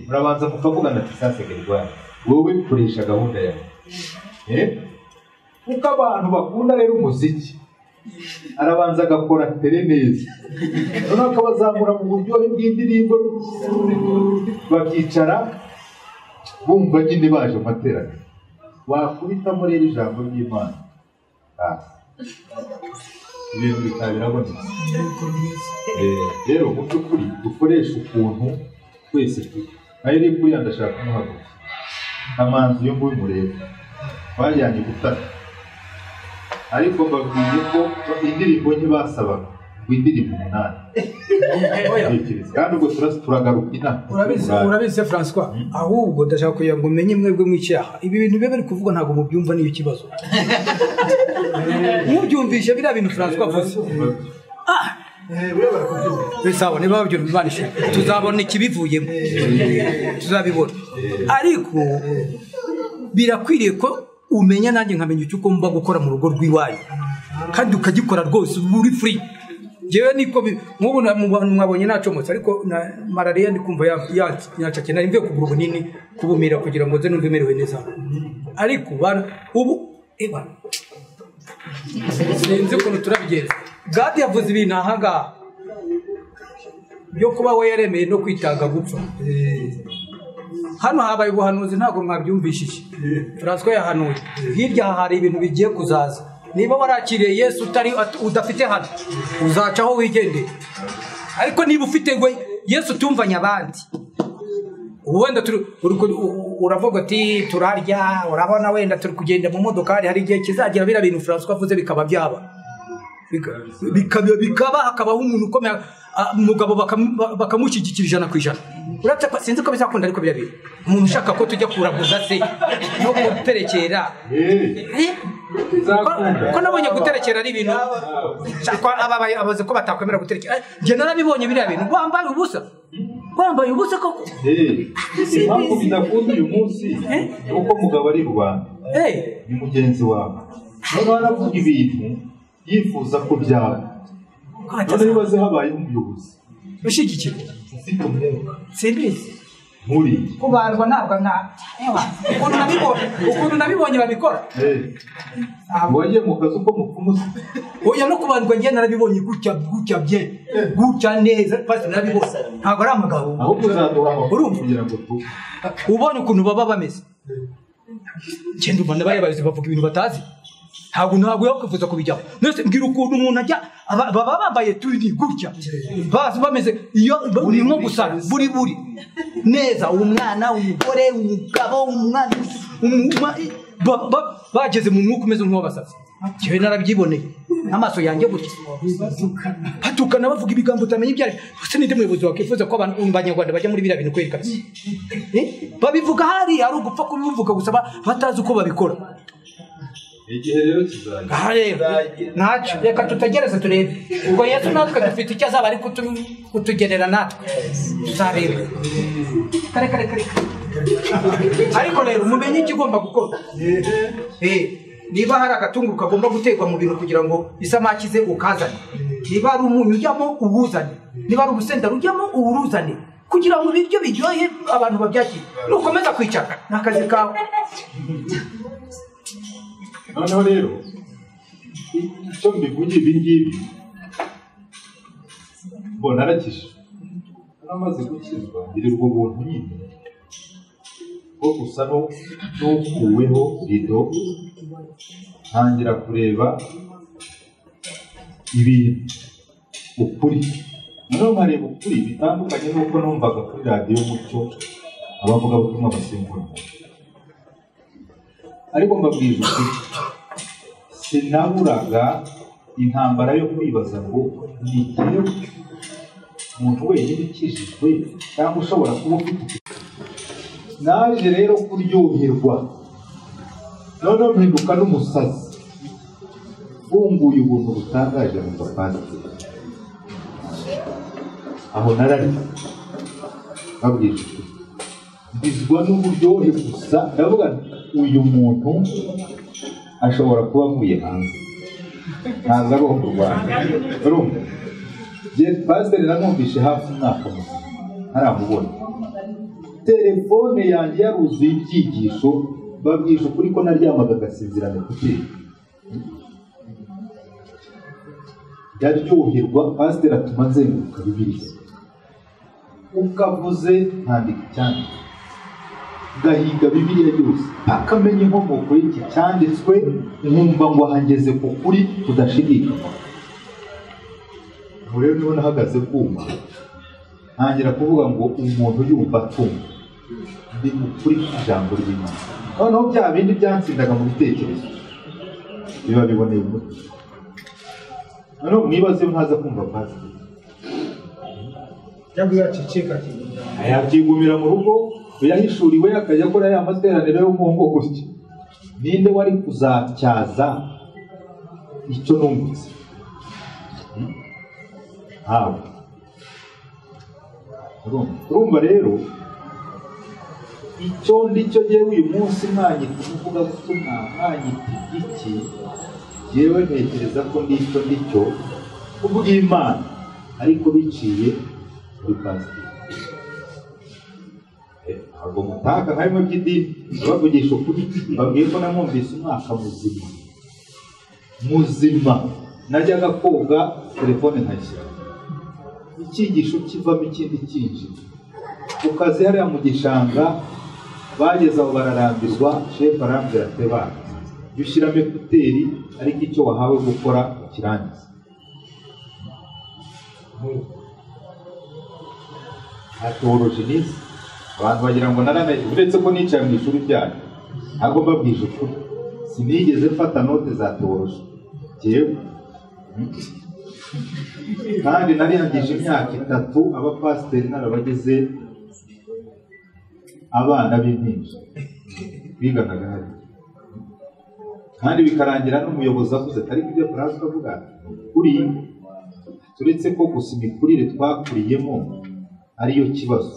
murabanza mukavugana ati sase Geregwari wowe ukoresha gahunda yawe kuko abantu bakunda rero umuziki arabanza agakora tere neza noneho akabazamura mu buryohe bw'indirimbo bakicara bumva nyine baje mu materaniro wakubitamo rero ijambo ry'Imana ibintu bikaba birabonetse rero mu by'ukuri dukoresha ukuntu twese nayo iri kuri ndashaka kumuhaguruka amanzi yo nguyu murebe bajyanye gutata ariko mbabwiye ko indirimbo ntibasabaga ngo indirimbo 8 kandi ubwo turagaruka inama urabizi François ahubwo ndashaka kugira ngo umenye mwebwe mw'icyaha ibi bintu bibe bari kuvuga ntabwo mubyumva niyo kibazo mubyumvishe biriya bintu François avuze bisaba niba babyumvanisha tuzabona ikibivuyemo tuzabibona ariko birakwiriye ko umenya nanjye nkamenya icyo ugomba gukora mu rugo rw'iwanyu kandi ukagikora rwose uri free jewe niko nk'ubu mwabonye nacomotse ariko na malaria ndi kumva yacake nari mvuye kugura ubunini kubumira kugira ngo nze numve merewe neza ariko ubu sinzi ukuntu turabigenza. Gadi yavuze ibintu ahangaha byo kuba we yaremeye no kwitanga gupfa. Hano habaye ubuhanuzi ntabwo mwabyumvishije. François yahanuye hirya hari ibintu bigiye kuzaza. Niba warakiriye Yesu udafite hano uzacaho wigendeye, ariko niba ufite we Yesu tumvanya abandi wenda uravuga ati turarya, urabona wenda turi kugenda mu modoka hari igihe kizagira bira bintu François avuze bikaba byaba bikaba hakabaho umuntu ukomeye umugabo bakamushyigikira 100%. Uretse sinzi ko bizakunda ariko bira bintu umuntu ushaka ko tujya kuraguza se no guterekera ko nabonye guterekera ari ibintu ababaye ko batakwemera guterekera. Je narabibonye biriya bintu wambaye ubusa koko. Impamvu bidakunda uyu munsi uko mugabo ari Rwanda ni mugenzi wawe, noneho aravuga ibintu yifuza ko byaba, none bibaze habaye umuyobozi ushigikira ufite umwuka simbizi muri kubarwa ntabwo ukuntu nabibonye babikora. wagiye mu kazi uko mupfumusa oya no kubandwa ngiye narabibonye gutya neza pasi narabibose ntabwo ari amagabo ahubwo uzaduha amakuru kugira ngo ubonye ukuntu baba bameze. Cyenda umwana bayobozi bavuga ibintu batazi ntabwo yakwifuza kubijyaho. Nese mbwira ukuntu umuntu ajya baba bambaye turi gutya bazi bameze iyo urimo gusara buri neza umwana umugore umugabo umwana bageze mu mwuka umeze nk'uwabasazi. Cyewe narabyiboneye amaso yanjye gutya batukana bavuga ibigambo utamenye ibyo ari byo. Ninde muyobozi wakwifuza ko abantu b'Abanyarwanda bajya muri biriya bintu kweri kabisa? Babivuga hari ugupfa kubivuga gusa batazi uko babikora. Igihe rero kizagira ntacyo reka tutagereza turebe ubwo Yesu natwe dufite icyo azaba ari kutugenera natwe tuzarebe kare ariko rero mumenye ikigomba gukorwa. Niba hari agatungu kagomba guterwa mu bintu kugira ngo isamaki ze ukazane, niba ari umunyu ujyamo uwuzane, niba ari urusenda rujyamo uwuruzane, kugira ngo ibiryo biryohe abantu babyakire. Nukomeza kwicara n'akazi kawe. noneho rero icyo mbivuga ibi ngibi mbona arakije namaze gukizwa ngirirwa ubuntu nyine bwo gusa n'ukuweho rido ntangira kureba ibintu ukuri, noneho nkareba ukuri bitandukanye n'uko numvaga kuri radiyo Umucyo abavugabutumwa basimbura. Ariko mbabwije ukuri sinaburaga intambara yo kwibaza ngo ni igihe umuntu wenyine ukijijwe cyangwa ushobora kuba ufite. Naje rero kuryoherwa noneho mpinduka n'umusazi bunguye ubuntu butangaje mu bapasi aho narari babwije bizwa n'uburyohe gusa. Ndavuga uyu muntu ashobora kuba avuye hanze ntabwo ari uwo mu Rwanda. urumva pasiteri namwumvishe hafi umwaka ntaramubona, telefone yanjye yaruzuye ibyigisho babwije ukuri ko naryamaga agasinzira mekuteri yaryoherwa. Pasiteri atuma nzenguruka Bibiliya ukavuze ntandika icyanditswe gahiga Bibiliya yose akamenya inkomoko y'iki cyanditswe nkumva ngo ahangeze ku kuri kudashidikanywa. rero niho nahagaze kuma ntangira kuvuga ngo umuntu yumva atumva ndi ukuri ijambo ry'Imana. noneho bya bindi byansindaga mu bitekerezo biba biboneye umutwe. noneho mwibaze ntaza kumva pasiteri cyangwa yaceceka yakigumira mu rugo yahishuriwe akajya akora ya materaniro yo mu ngo gutya. Ninde wari kuzatyaza icyo numvise? ntawe. urumva rero icyo ndicyo yewe uyu munsi mwanyita umuvuga butumwa mwanyita iki, yewe ntekereza ko ndicyo kubw'Imana ariko biciye muri pasiteri. ntabwo mutaka harimo by'idini bavugisha ukuri. babwiye ko namwumvise umwaka muzima muzima najyaga koga telefone nkashyira icyigisho kivamo ikindi cyinjira ku kazi hariya mu gishanga bageze aho bararambirwa shefu arambwira ati bana jya ushyiramo ekuteri ariko icyo wahawe gukora ukirangiza atoroje neza abantu bagira ngo naranaye uretse ko nicaye mu ishuri ryacu ntabwo mbabwije ukuri sinigeze mfata note za toroje yewe kandi narihagije imyaka 3 abapasiteri narabageze abana b'impinja biganaga hari kandi bikarangira n'umuyobozi avuze atari ibyo Francois avuga kuri turetse ko gusa imikurire twakuriyemo ariyo kibazo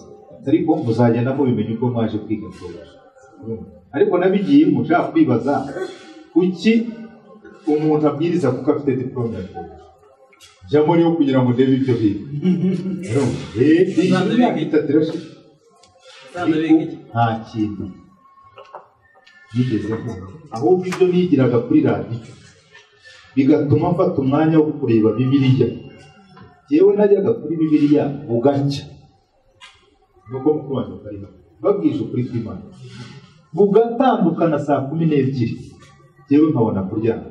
ariko muzagenda mubimenye uko mwaje kwiga toroje ariko nabigiye mushaka kwibaza kuki umuntu abwiriza kuko afite diplome ya toroje jambo niyo kugira ngo ndebe ibyo biga nta kintu nigeze ahubwo ibyo nigiraga kuri radiyo bigatuma mfata umwanya wo kureba Bibiliya yewe najyaga kuri Bibiliya bugacya nuko mukuru wanjye ukariha babwije ukuri kw'Imana bugatandukana saa 12 yewe nkabona kuryama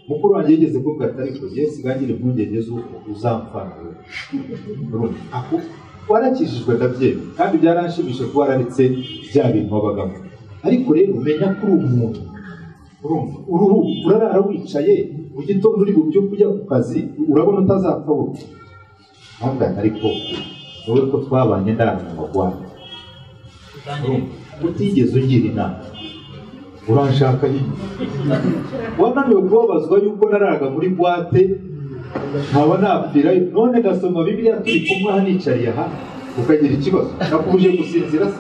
mukuru wanjye yigeze kuvuga ati ariko yewe sigangire impungenge z'uko uzamfana ako warakijijwe ndabyewe kandi byaranshimishije ko wararetse bya bintu wabagamo ariko rero umenya kuri umuntu urarara wicaye mu gitondo uri bubyo kujya ku kazi urabona utazapfa wowe ntabwo ariko wowe ko twabanye ndana mu Rwanda utigeze ugira inama uranshaka nyine wananiwe kubabazwa yuko naraga muri boîte nkaba napfira none gasoma Bibiliya turi kumwe hanicariye aha ukagira ikibazo nakubuje gusinzira se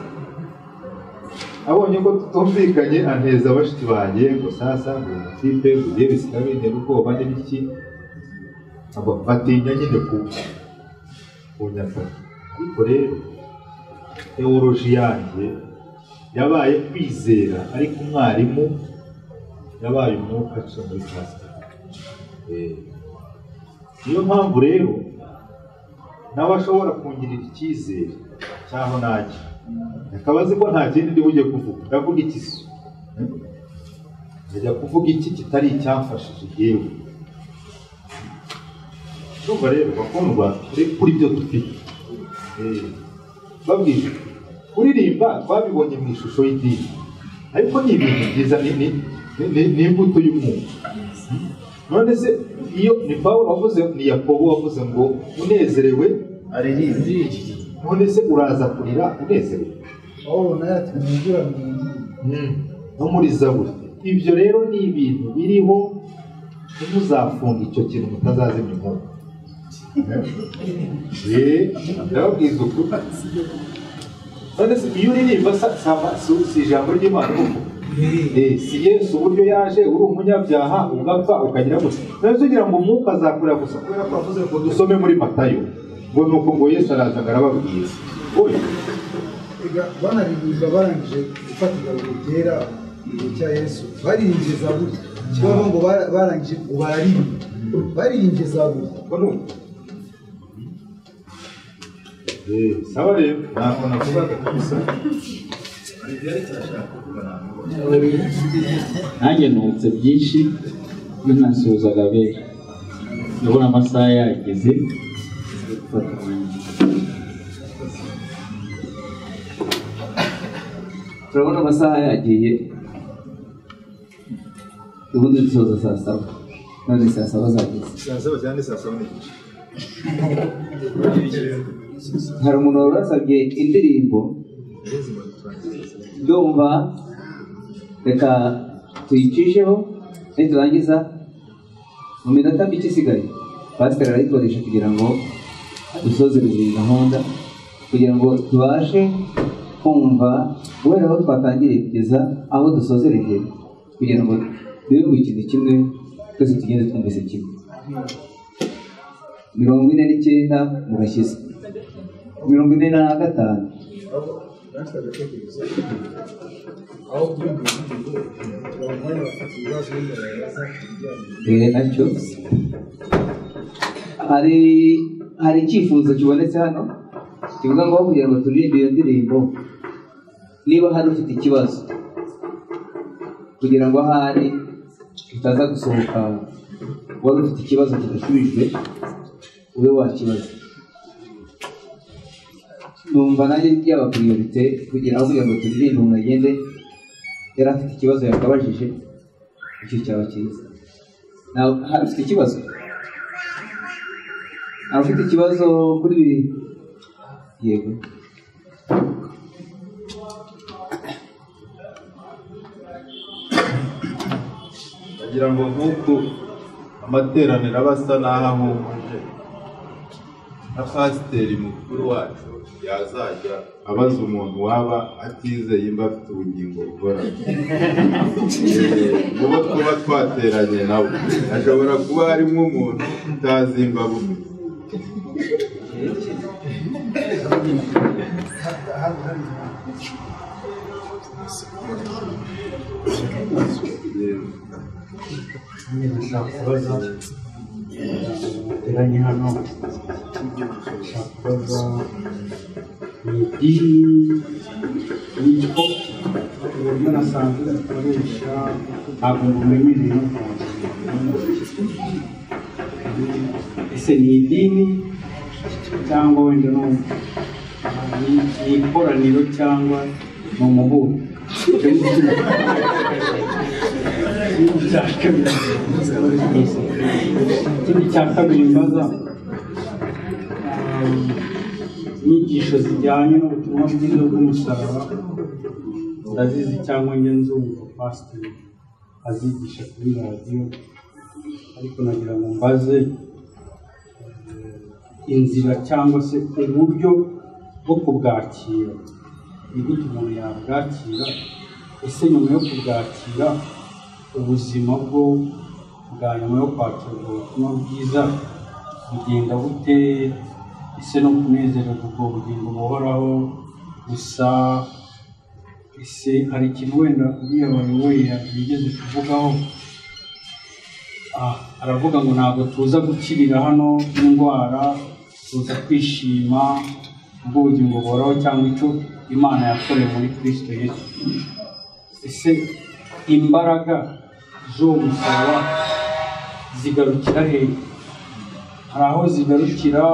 abonye ko tutumvikanye anteza abashiki banjye ngo sasa ngo tipe ugiye bisikabinde ubwoba n'iki abo batinya nyine kunyata ariko rero teoloji yanjye yabaye kwizera ariko umwarimu yabaye umwuka aca muri pastor niyo mpamvu rero nawe ashobora kungirira icyizere cyaho najya akaba azi ko nta kindi ndi bujye kuvuga ndavuga iki se njya kuvuga iki kitari icyamfashije yewe ndumva rero bakundwa kuri byo dufite babwije kuririmba twabibonye mu ishusho y'idini ariko ni ibintu byiza ni imbuto y'umwuka none se iyo ni Pawulo wavuze ni Yakobo wavuze ngo unezerewe aririmbe none se uraza kurira unezerewe no muri Zaburi ibyo rero ni ibintu biriho ntimuzafunga icyo kintu mutazazimya inkono ndababwiza ukuri none se iyo uririmba si ijambo ry'Imana uvuga si Yesu uburyo yaje uri umunyabyaha ugapfa ukagira gusa none ugira ngo umwuka azakurira gusa kubera ko avuze ngo dusome muri Matayo ngo nuko ngo Yesu araza arababwira oya banaririmba barangije gufata igaburo ryera igihe cya Yesu baririmbye Zaburi cyangwa ngo barangije ngo baririmbye Zaburi sawa rero ntabwo navugaga kabisa nanjye nutse byinshi iyo nasuhuzaga benshi ndabona amasaha yageze gufata umwanya turabona amasaha yagiye ubundi dusoza saa 7 none saa 7 zageze saa 7 cyane saa 7 n'igice hari umuntu warasabye indirimbo ndumva reka tuyicisheho niturangiza mu minota mike isigaye pasiteri arayikoresha kugira ngo dusoze iyi gahunda kugira ngo tubashe kumva guhera aho twatangiriye kugeza aho dusozereje kugira ngo bibe mu kintu kimwe twese tugende twumvise kimwe 49 murashyize 45 natwe agatekerezo aho kubimbura indirimbo abamwanya bafite ibibazo biraza ibijyanye nacyo hari icyifuzo kibonetse hano kivuga ngo kugira ngo turirimbe iyo ndirimbo niba hari ufite ikibazo kugira ngo ahari utaza gusohoka wari ufite ikibazo kidasubijwe ube wakibaza numva nanjye byaba priorite kugira ngo turirimbe umuntu agende yari afite ikibazo yakabajije icyo cyaba cyiza nawe hari ufite ikibazo afite ikibazo kuri ibi yego kugira ngo nk'uko amateraniro aba asa n'aho ahumuje na pasiteri mukuru wacu yazajya abaza umuntu waba atizeye imba afite ubugingo buhoraho n'uwo twaba twateranye nawe ashobora kuba harimo umuntu utazi imba bumwe ndashaka kubaza teranye hano ndashaka kubaza ni idini nitwo uburyo nasanzwe dukoresha ntabwo mumenyereye no ese ni idini cyangwa wenda ni ikoraniro cyangwa ni umuhuro ikindi cya kabiri mbaza inyigisho zijyanye n'ubutumwa bwiza bw'umusaraba ndazizi cyangwa njye nzumva pasiteri azigisha kuri radiyo ariko nagira ngo mbaze inzira cyangwa se uburyo bwo kubwakira ni gute umuntu yabwakira ese nyuma yo kubwakira ubuzima bwo bwa nyuma yo kwakira ubutumwa bwiza bugenda bute ese no kunezererwa ubwo bugingo buhoraho gusa ese hari ikintu wenda uriya bayoboye yigeze kuvugaho aravuga ngo ntabwo tuza gukirira hano indwara tuza kwishima ubw'ubugingo buhoraho cyangwa icyo Imana yakoreye muri Kristo Yesu ese imbaraga z'uwo musaraba zigarukira hehe hari aho zigarukira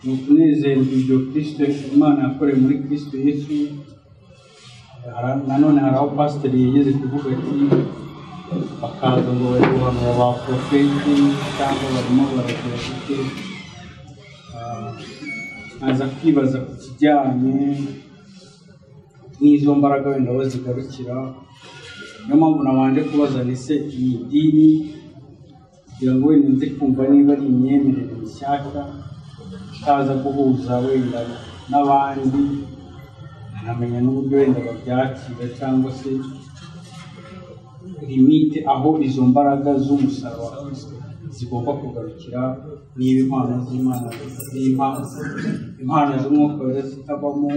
mu kunezerwa ibyo Kristo Imana yakoreye muri Kristo Yesu nanone hari aho pasiteri yigeze kuvuga ati bakaza ngo bari guhanura ba porofeti cyangwa barimo baragira gute nkaza kwibaza ku kijyanye n'izo mbaraga wenda aho zigarukira niyo mpamvu nabanje kubaza ese iyi dini kugira ngo wenda nze kumva niba ari imyemerere mishyashya itaza guhuza wenda n'abandi nkamenya n'uburyo wenda babyakira cyangwa se limite aho izo mbaraga z'umusaraba zigomba kugarukira niba impano z'Imana impano z'umwuka wera zitabamo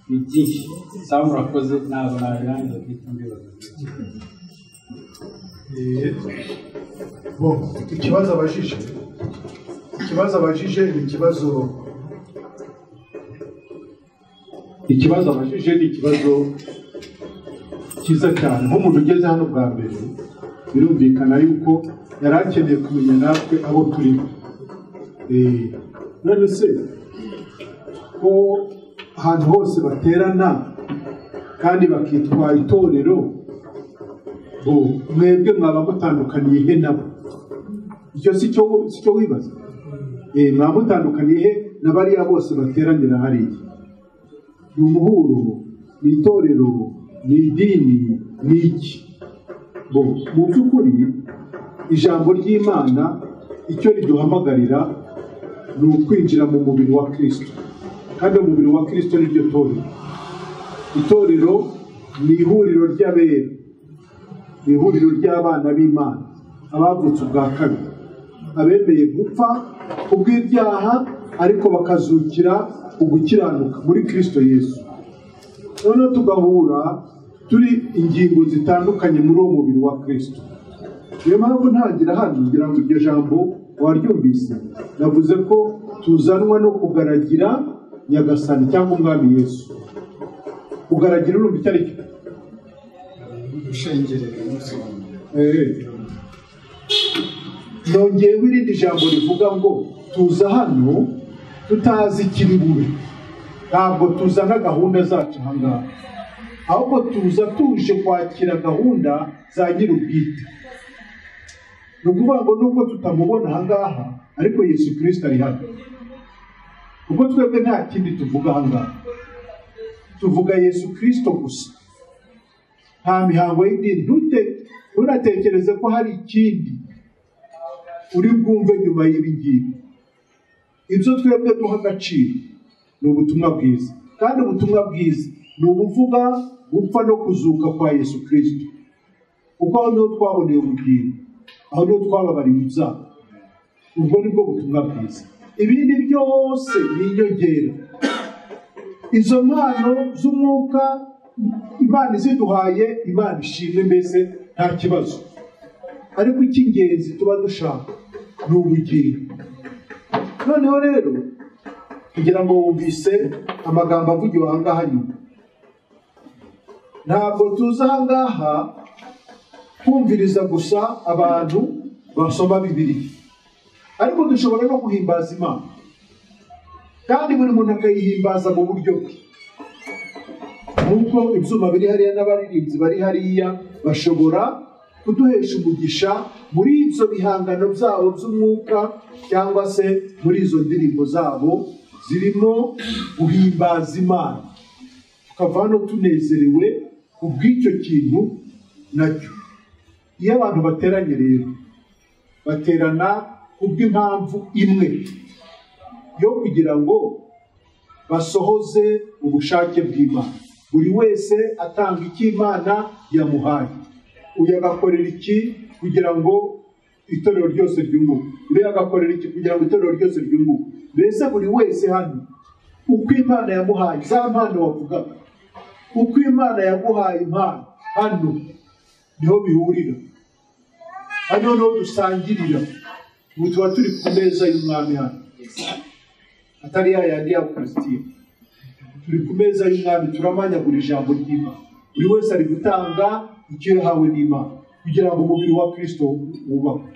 ni byinshi sawa murakoze ntabwo nabirangiza kwita mbibaza ikibazo abajije ni ikibazo abajije ni ikibazo cyiza cyane nk'umuntu ugeze hano bwa mbere birumvikana yuko yari akeneye kumenya natwe abo turimo none se ko ahantu hose baterana kandi bakitwa itorero mwebwe mwaba mutandukaniye he nabo icyo si cyo wibaza mwaba mutandukaniye he na bariya bose bateranira hariya ni umuhuro ni itorero ni idini ni iki mu by'ukuri ijambo ry'Imana icyo riduhamagarira ni ukwinjira mu mubiri wa Kristo kandi umubiri wa Kristo ni ryo torero itorero ni ihuriro ry'abera ni ihuriro ry'abana b'Imana abavutse ubwa kabiri abemeye gupfa kubw'ibyaha ariko bakazukira ugukiranuka muri Kristo Yesu noneho tugahura turi ingingo zitandukanye muri uwo mubiri wa Kristo. Niyo mpamvu ntangira hano ngira ngo iryo jambo waryumvise, navuze ko tuzanwa no kugaragira Nyagasani cyangwa Umwami Yesu. Kugaragira urumva icyo ari cyo? Nongeyeho irindi jambo rivuga ngo tuza hano tutazi ikiri bube. Ntabwo tuzana gahunda zacu ahangaha, ahubwo tuza tuje kwakira gahunda za nyir'ubwite. Ni ukuvuga ngo nubwo tutamubona ahangaha, ariko Yesu Kristo ari hano. Kuko twebwe nta kindi tuvuga ahangaha, tuvuga Yesu Kristo gusa. Nta mihango y'idini. Ntunatekereze ko hari ikindi uri bwumve nyuma y'ibi ngibi. Ibyo twebwe duha agaciro ni ubutumwa bwiza, kandi ubutumwa bwiza ni ubuvuga gupfa no kuzuka kwa Yesu Kristo. Kuko aho niho twaboneye ubugingo, aho niho twababariwe ibyaha. Ubwo ni bwo butumwa bwiza. Ibindi byose ni inyongera. Izo mpano z'umwuka Imana iziduhaye, Imana ishimwe, mbese nta kibazo. Ariko icy'ingenzi tuba dushaka ni ubugingo. Noneho rero kugira ngo wumvise amagambo avugiwe ahangaha nyuma, ntabwo tuza ahangaha kumviriza gusa abantu basoma Bibiliya, ariko dushobora no guhimbaza Imana, kandi buri muntu akayihimbaza mu buryo bwe. Nk'uko ibyuma biri hariya n'abaririmbyi bari hariya bashobora kuduhesha umugisha muri ibyo bihangano byabo by'umwuka, cyangwa se muri izo ndirimbo zabo zirimo guhimbaza Imana, tukava hano tunezerewe ku bw'icyo kintu nacyo. Iyo abantu bateranye rero, baterana kubw'impamvu imwe yo kugira ngo basohoze ubushake bw'Imana. Buri wese atanga icyo Imana yamuhaye. Uyu agakorera iki kugira ngo itorero ryose ryunguke, uriya agakorera iki kugira ngo itorero ryose ryunguke. Mbese buri wese hano uko Imana yamuhaye za mpano wavugaga, uko Imana yaguhaye impano, hano niho bihurira, hano niho dusangirira. Ubu tuba turi ku meza y'Umwami hano, atari ya yandi ya Ukaristiya. Turi ku meza y'Umwami, turamanyagura ijambo ry'Imana. Buri wese ari gutanga icyo yahawe n'Imana kugira ngo umubiri wa Kristo wubakwe.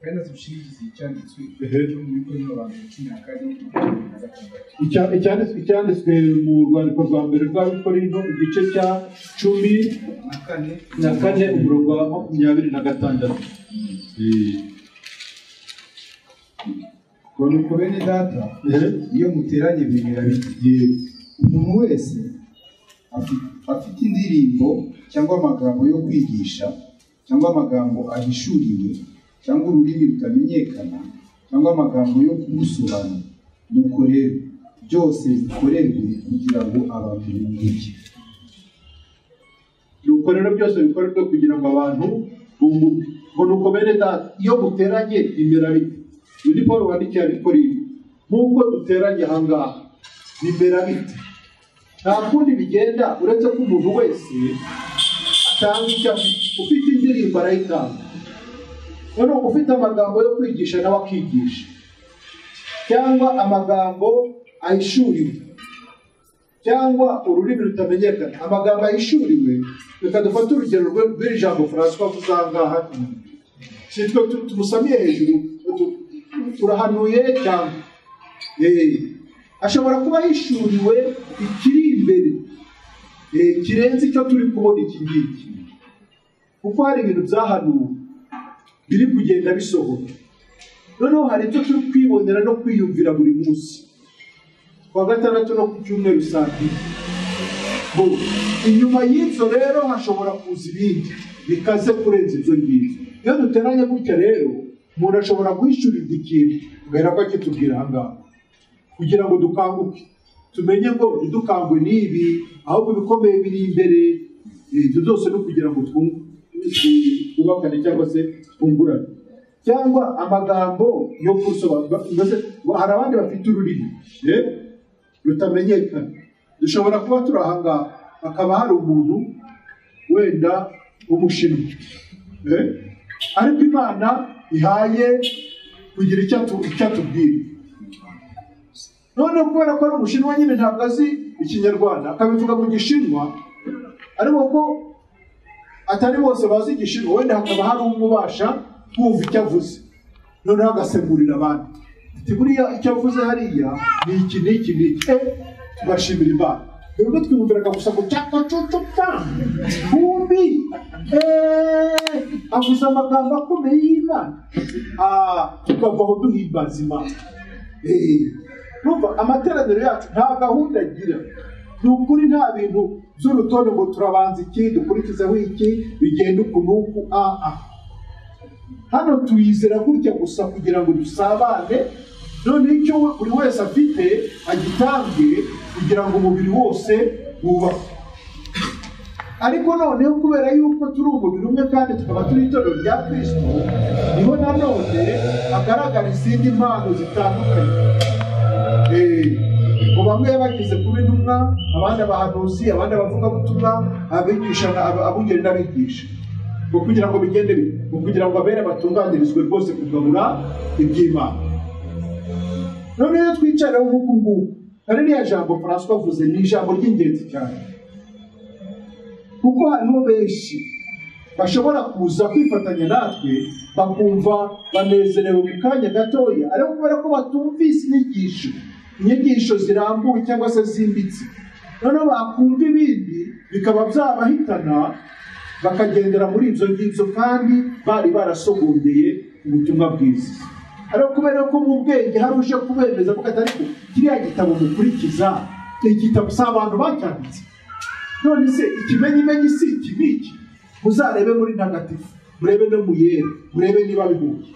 kandi dushingiye icyanditswe cyo muri Korinto ba 14 icyanditswe mu rwandiko rwa mbere rwa Korinto igice cya 14 umurongo wa 26. nuko bene data iyo muteranye bimera biti, umuntu wese afite indirimbo cyangwa amagambo yo kwigisha cyangwa amagambo ahishuriwe cyangwa ururimi rutamenyekana cyangwa amagambo yo kugusobanura. Nuko rero byose bikorerwe kugira ngo abantu bunguke. Nuko rero byose bikorerwe kugira ngo abantu bunguke. Nuko bene data iyo muteranye bimera biti. Uyu ni Paul wandikiye Abikorino. Nk'uko duteranye ahangaha bimera biti. Nta kundi bigenda uretse ko umuntu wese atanga icyo afite. Ufite indirimbo arayitanga, noneho ufite amagambo yo kwigisha nawe akigisha, cyangwa amagambo ahishuriwe cyangwa ururimi rutamenyekana. Amagambo ahishuriwe, reka dufate urugero rw'iri jambo François avuze ahangaha. Si twe tumusamiye hejuru, turahanuye cyangwa ashobora kuba ahishuriwe ikiri imbere kirenze icyo turi kubona iki ngiki, kuko hari ibintu byahanuwe biri kugenda bisohora. Noneho hari ibyo turi kwibonera no kwiyumvira buri munsi, kuwa gatandatu no ku cyumweru saa 2. Inyuma y'ibyo rero hashobora kuza ibindi bikaze kurenza ibyo ngibyo. Iyo duteranye gutya rero, umuntu ashobora guhishurirwa ikintu ugahera ko akitubwira ahangaha kugira ngo dukanguke, tumenye ngo ntidukangwe n'ibi, ahubwo ibikomeye biri imbere. Ibyo byose no kugira ngo twubakane cyangwa se twungurane. Cyangwa amagambo yo gusobanura. Hari abandi bafite ururimi rutamenyekana. Dushobora kuba turi ahangaha hakaba hari umuntu wenda w'umushinwa, ariko Imana ihaye kugira icyo atubwira. Noneho kubera ko ari umushinwa nyine ntabwo azi ikinyarwanda, akabivuga mu gishinwa, ariko ko atari bose bazi igishinwa, wenda hakaba hari umubasha kumva icyo avuze, noneho agasemurira abandi ati buriya icyo avuze hariya ni iki n'iki n'iki, tugashimira Imana. Rero twumviraga gusa ngo cyakocococa kumbi avuze amagambo akomeye y'Imana, tukavaho duhimbaza Imana. Numva amateraniro yacu nta gahunda agira, ni ukuri nta bintu by'urutonde ngo turabanza iki dukurikizeho iki bigenda uku n'uku. Hano tuyizera gutya gusa kugira ngo dusabane, none icyo buri wese afite agitange kugira ngo umubiri wose wubake. Ariko noneho kubera yuko turi umubiri umwe kandi tukaba turi itorero rya Kristo, niho nanone hagaragara izindi mpano zitandukanye. Ngo bamwe bagize kuba intumwa, abandi abahanuzi, abandi abavugabutumwa, abigisha, abungeri n'abigisha, ngo kugira ngo bigende ngo kugira ngo abere batunganirizwe rwose kugabura iby'Imana. None iyo twicaraho nk'uku nguku, ririya jambo François avuze ni ijambo ry'ingenzi cyane, kuko hariho benshi bashobora kuza kwifatanya natwe bakumva banezerewe mu kanya gatoya, ariko kubera ko batumvise inyigisho zirambuye cyangwa se zimbitse, noneho bakumva ibindi bikaba byabahitana bakagendera muri ibyo ngibyo kandi bari barasogongeye ubutumwa bwiza. Ariko kubera ko mu bwenge harusha kubemeza ko ariko kiriya gitabo mukurikiza igitabo si abantu bacyanditse, none se ikimenyimenyi si iki n'iki, muzarebe muri ntagatifu, murebe no mu yera, murebe niba bihuye.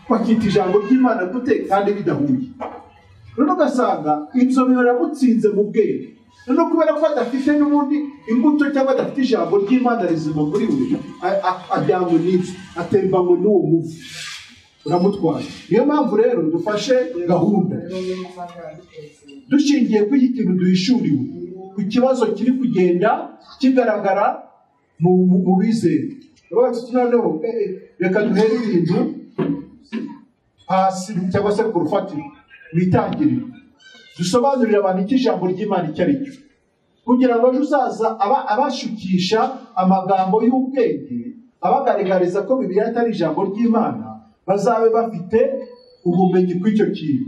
Bakita ijambo ry'Imana gute kandi bidahuye? None ugasanga ibyo biramutsinze mu bwenge, none kubera ko adafite n'ubundi imbuto cyangwa adafite ijambo ry'Imana rizima muri we, ajyanywe n'ibyo, atembanywe n'uwo muvu uramutwaye. Niyo mpamvu rero dufashe gahunda dushingiye ku iki kintu duhishuriwe, ku kibazo kiri kugenda kigaragara mu bizera. Noneho reka duhere ibintu hasi cyangwa se ku rufatiro, bitangirire dusobanurira abantu icyo ijambo ry'Imana icyo ari cyo, kugira ngo ejo uzaza abashukisha amagambo y'ubwenge, abagaragariza ko Bibiliya atari ijambo ry'Imana, bazabe bafite ubumenyi bw'icyo kintu.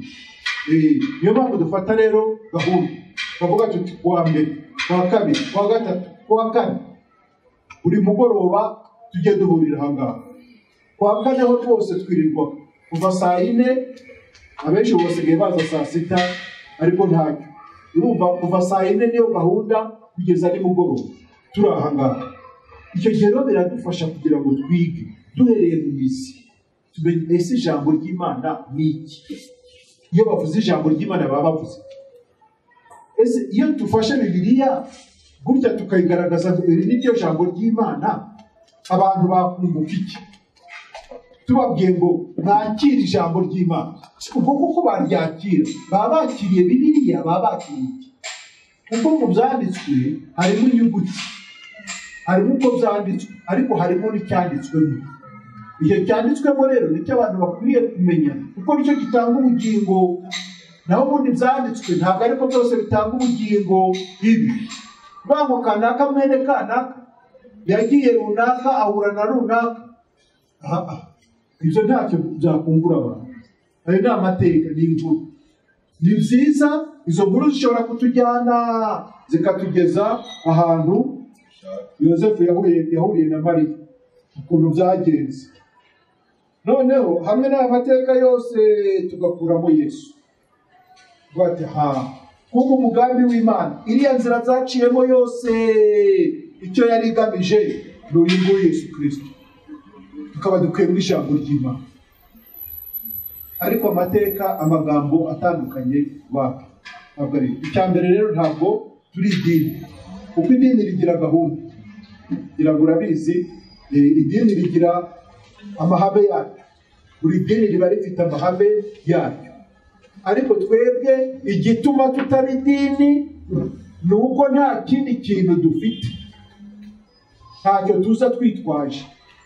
Niyo mpamvu dufata rero gahunda, bavuga tuti kuwa mbere, kuwa kabiri, kuwa gatatu, kuwa kane, buri mugoroba tujye duhurira aha ngaha. Kuwa kane ho rwose twirirwa kuva saa 4, abenshi basigaye baza saa 6, ariko ntacyo. Urumva kuva saa 4 niyo gahunda kugeza nimugoroba turi aha ngaha. Icyo gihe rero biradufasha kugira ngo twige duhereye mu mizi, tumenye ese ijambo ry'Imana ni iki. Iyo bavuze ijambo ry'Imana baba bavuze ese, iyo dufashe Bibiliya gutya tukayigaragaza ngo iri ni ryo jambo ry'Imana, abantu bakunguka iki? Tubabwiye ngo mwakire ijambo ry'Imana, ubwo kuko baryakira baba bakiriye Bibiliya, baba bakiriye iki? Kuko mu byanditswe harimo inyuguti, harimo uko byanditswe, ariko harimo n'icyanditswemo. Icyo cyanditswemo rero nicyo abantu bakwiriye kumenya, kuko nicyo gitanga ubugingo. Naho ubundi byanditswe ntabwo ariko byose bitanga ubugingo. Ibi bango kanaka mwene kanaka yagiye runaka ahura na runaka, ibyo ntacyo byakungura abantu. Ayo ni amateka, ni inkuru. Ni byiza izo nkuru zishobora kutujyana zikatugeza ahantu Yosefu yahuriye na Mariya, ukuntu byagenze. Noneho hamwe n'aya mateka yose tugakuramo Yesu. Bati kuko umugambi w'Imana, iriya nzira zaciyemo yose icyo yari igamije ni uyu nguyu Yesu Kristo, tukaba dukwiye mu ijambo ry'Imana. Ariko amateka, amagambo atandukanye wapi. Icya mbere rero ntabwo turi idini, kuko idini rigira gahunda. Kugira ngo urabizi, idini rigira amahame yaryo, buri dini riba rifite amahame yaryo. Ariko twebwe igituma tutaba idini ni uko nta kindi kintu dufite, ntacyo tuza twitwaje,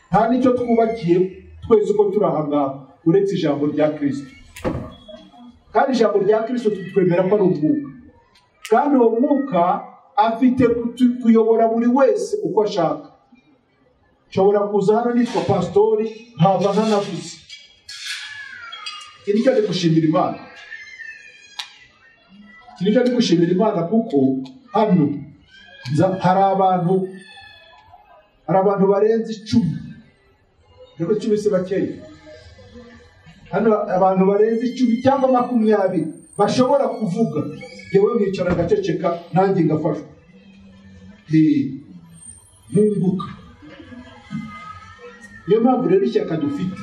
nta n'icyo twubakiye twese uko turi aha ngaha uretse ijambo rya Kristo. Kandi ijambo rya Kristo twemera ko ari umwuka, kandi uwo mwuka afite kuyobora buri wese uko ashaka. Nshobora kuza hano nitwa pastori nkava ntanavuze, iki nicyo ndi gushimira Imana, iki nicyo ndi gushimira Imana, kuko hano hari abantu barenze 10, ariko 10 si bakeya. Hano abantu barenze 10 cyangwa 20 bashobora kuvuga, yewe mwicara ngaceceka nanjye ngafashwa. Munguka. Niyo mpamvu rero ishyaka dufite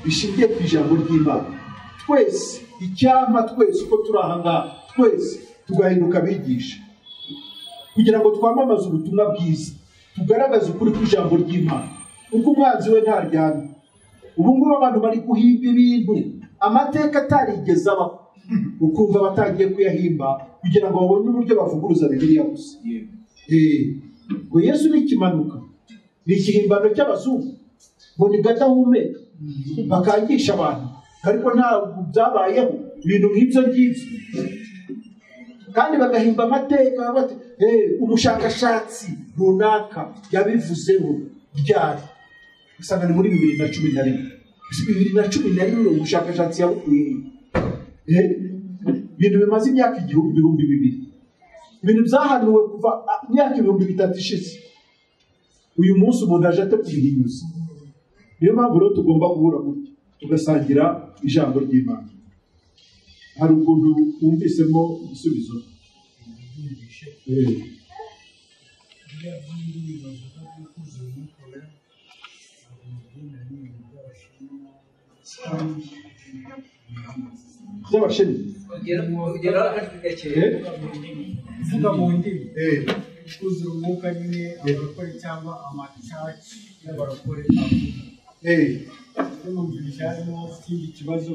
bishingiye ku ijambo ry'Imana. Twese icyama, twese uko turi aha ngaha, twese tugahinduka abigisha, kugira ngo twamamaze ubutumwa bwiza, tugaragaze ukuri kw'ijambo ry'Imana. Uko umwanzi we ntaryana. Ubu ngubu abantu bari guhimba ibintu amateka atarigeze abaho, ukumva batagiye kuyahimba kugira ngo babone uburyo bavuguruza Bibiliya gusa. Ngo Yesu ni ikimanuka, ni ikihimbano cy'abazungu, ngo ni gadahumeka bakangisha abantu, ariko ntabwo byabayeho ibintu nk'ibyo ngibyo. Kandi bagahimba amateka bati umushakashatsi runaka yabivuzeho ryari, usanga ni muri 2011. 2011 umushakashatsi yabukuye ibintu bimaze imyaka 2000, ibintu byahanuwe kuva imyaka 3000 ishize. Uyu munsi umuntu aje ate kubihinyuza. Niyo mpamvu rero tugomba guhura gutya tugasangira ijambo ry'Imana. Hari ukuntu wumvisemo igisubizo? By'abasheni vuga mu ndimi kuzura umwuka nyine abarokore cyangwa amacaci y'abarokore numvise harimo ikindi kibazo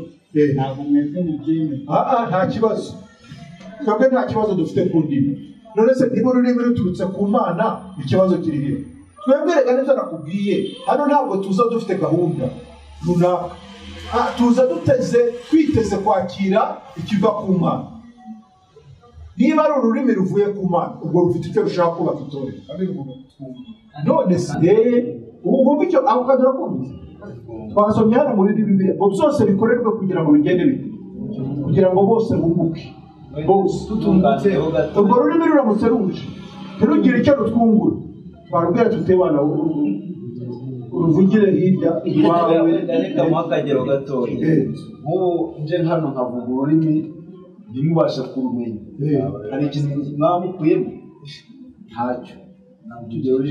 ntabwo mwebwe mubyemeye. Nta kibazo, twebwe nta kibazo dufite ku ndimi. None se niba ururimi ruturutse ku Mana ikibazo kiri he? Twebwe reka nibyo nakubwiye, hano ntabwo tuza dufite gahunda runaka, tuza twiteze kwakira ikiva ku Mana. Niba ari ururimi ruvuye ku Mana, ubwo rufite icyo rushaka kubaka itorero. None se ubwo icyo aho kadura kumva twasomye hano muri Bibiliya ngo byose bikorerwe kugira ngo bigende bite, kugira ngo bose bunguke, bose tutungutse. Ubwo rurimi ruramutse ruje ntirugire icyo rutwungura, twarubwira tuti bana uruvugire hirya iwawe. Reka mu akagero gatoya, nk'ubu nje hano nkavuga ururimi ntimubashe kurumenya, hari ikintu mwamukuyemo? Ntacyo,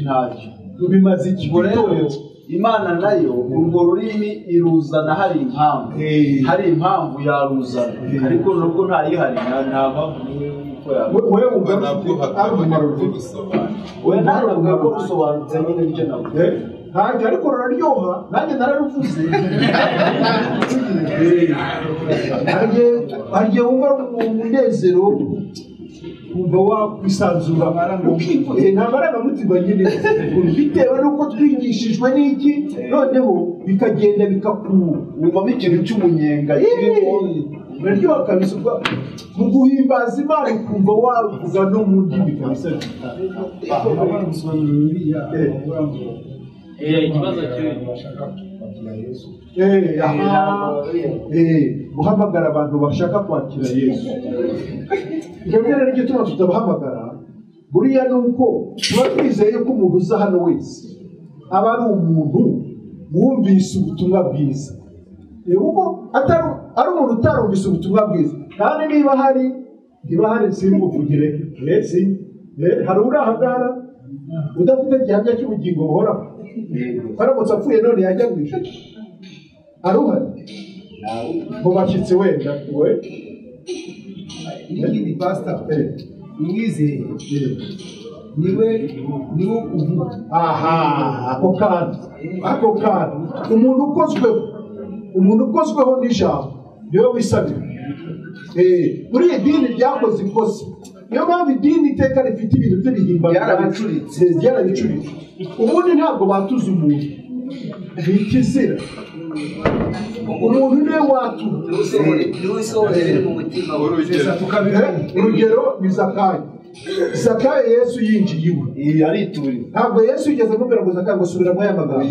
ntacyo. Bimaze ikitorero. Imana nayo urwo rurimi iruzana hari impamvu, hari impamvu yaruzana, ariko nubwo ntayihari nta mpamvu y'uko yaruzana. Wowe wumva ari umumaro rw'igisobanuro, wowe ntabwo ko rusobanutse nyine nicyo navuga. Ntabwo ariko ruraryoha, nanjye nararuvuze. Harya wumva umunezero, kumva wakwisanzura nta marangamutima nyine, bitewe n'uko twigishijwe n'iki, noneho bikagenda bikakumvamo ikintu cy'umunyenga kirimo. Biraryoha kabisa, mu guhimbaza Imana ukumva wavuga no mu ndimi kabisa. Guhamagara abantu bashaka kwakira Yesu. Ibyo rero nicyo tuba tutabahamagara, buriya ni uko tuba twizeye ko umuntu uza hano wese aba ari umuntu wumvise ubutumwa bwiza. Ubwo ari umuntu utarumvise ubutumwa bwiza, kandi niba hari simbuvugire hari uri ahagara udafite gihamya cy'ubugingo buhoraho, aramutse apfuye none yajya mu ijuru? Aruhari mu bashyitsi wenda we n'ikindi pastor umwizeye niwe uvuga. Ako kantu umuntu ukozweho n'ijambo niwe wisabira. muri iyi dini ryakoze ikosa, niyo mpamvu idini iteka rifite ibintu by'ibihimbano ryarabicuritse. Ubundi ntabwo batuza umuntu, ni ikizira. Umuntu niwe watura. Urugero ni Zakayo. Zakayo Yesu yinjiye iwe, ariturira. ntabwo Yesu yigeze amubwira ngo Zakayo ngo subiramo aya magambo.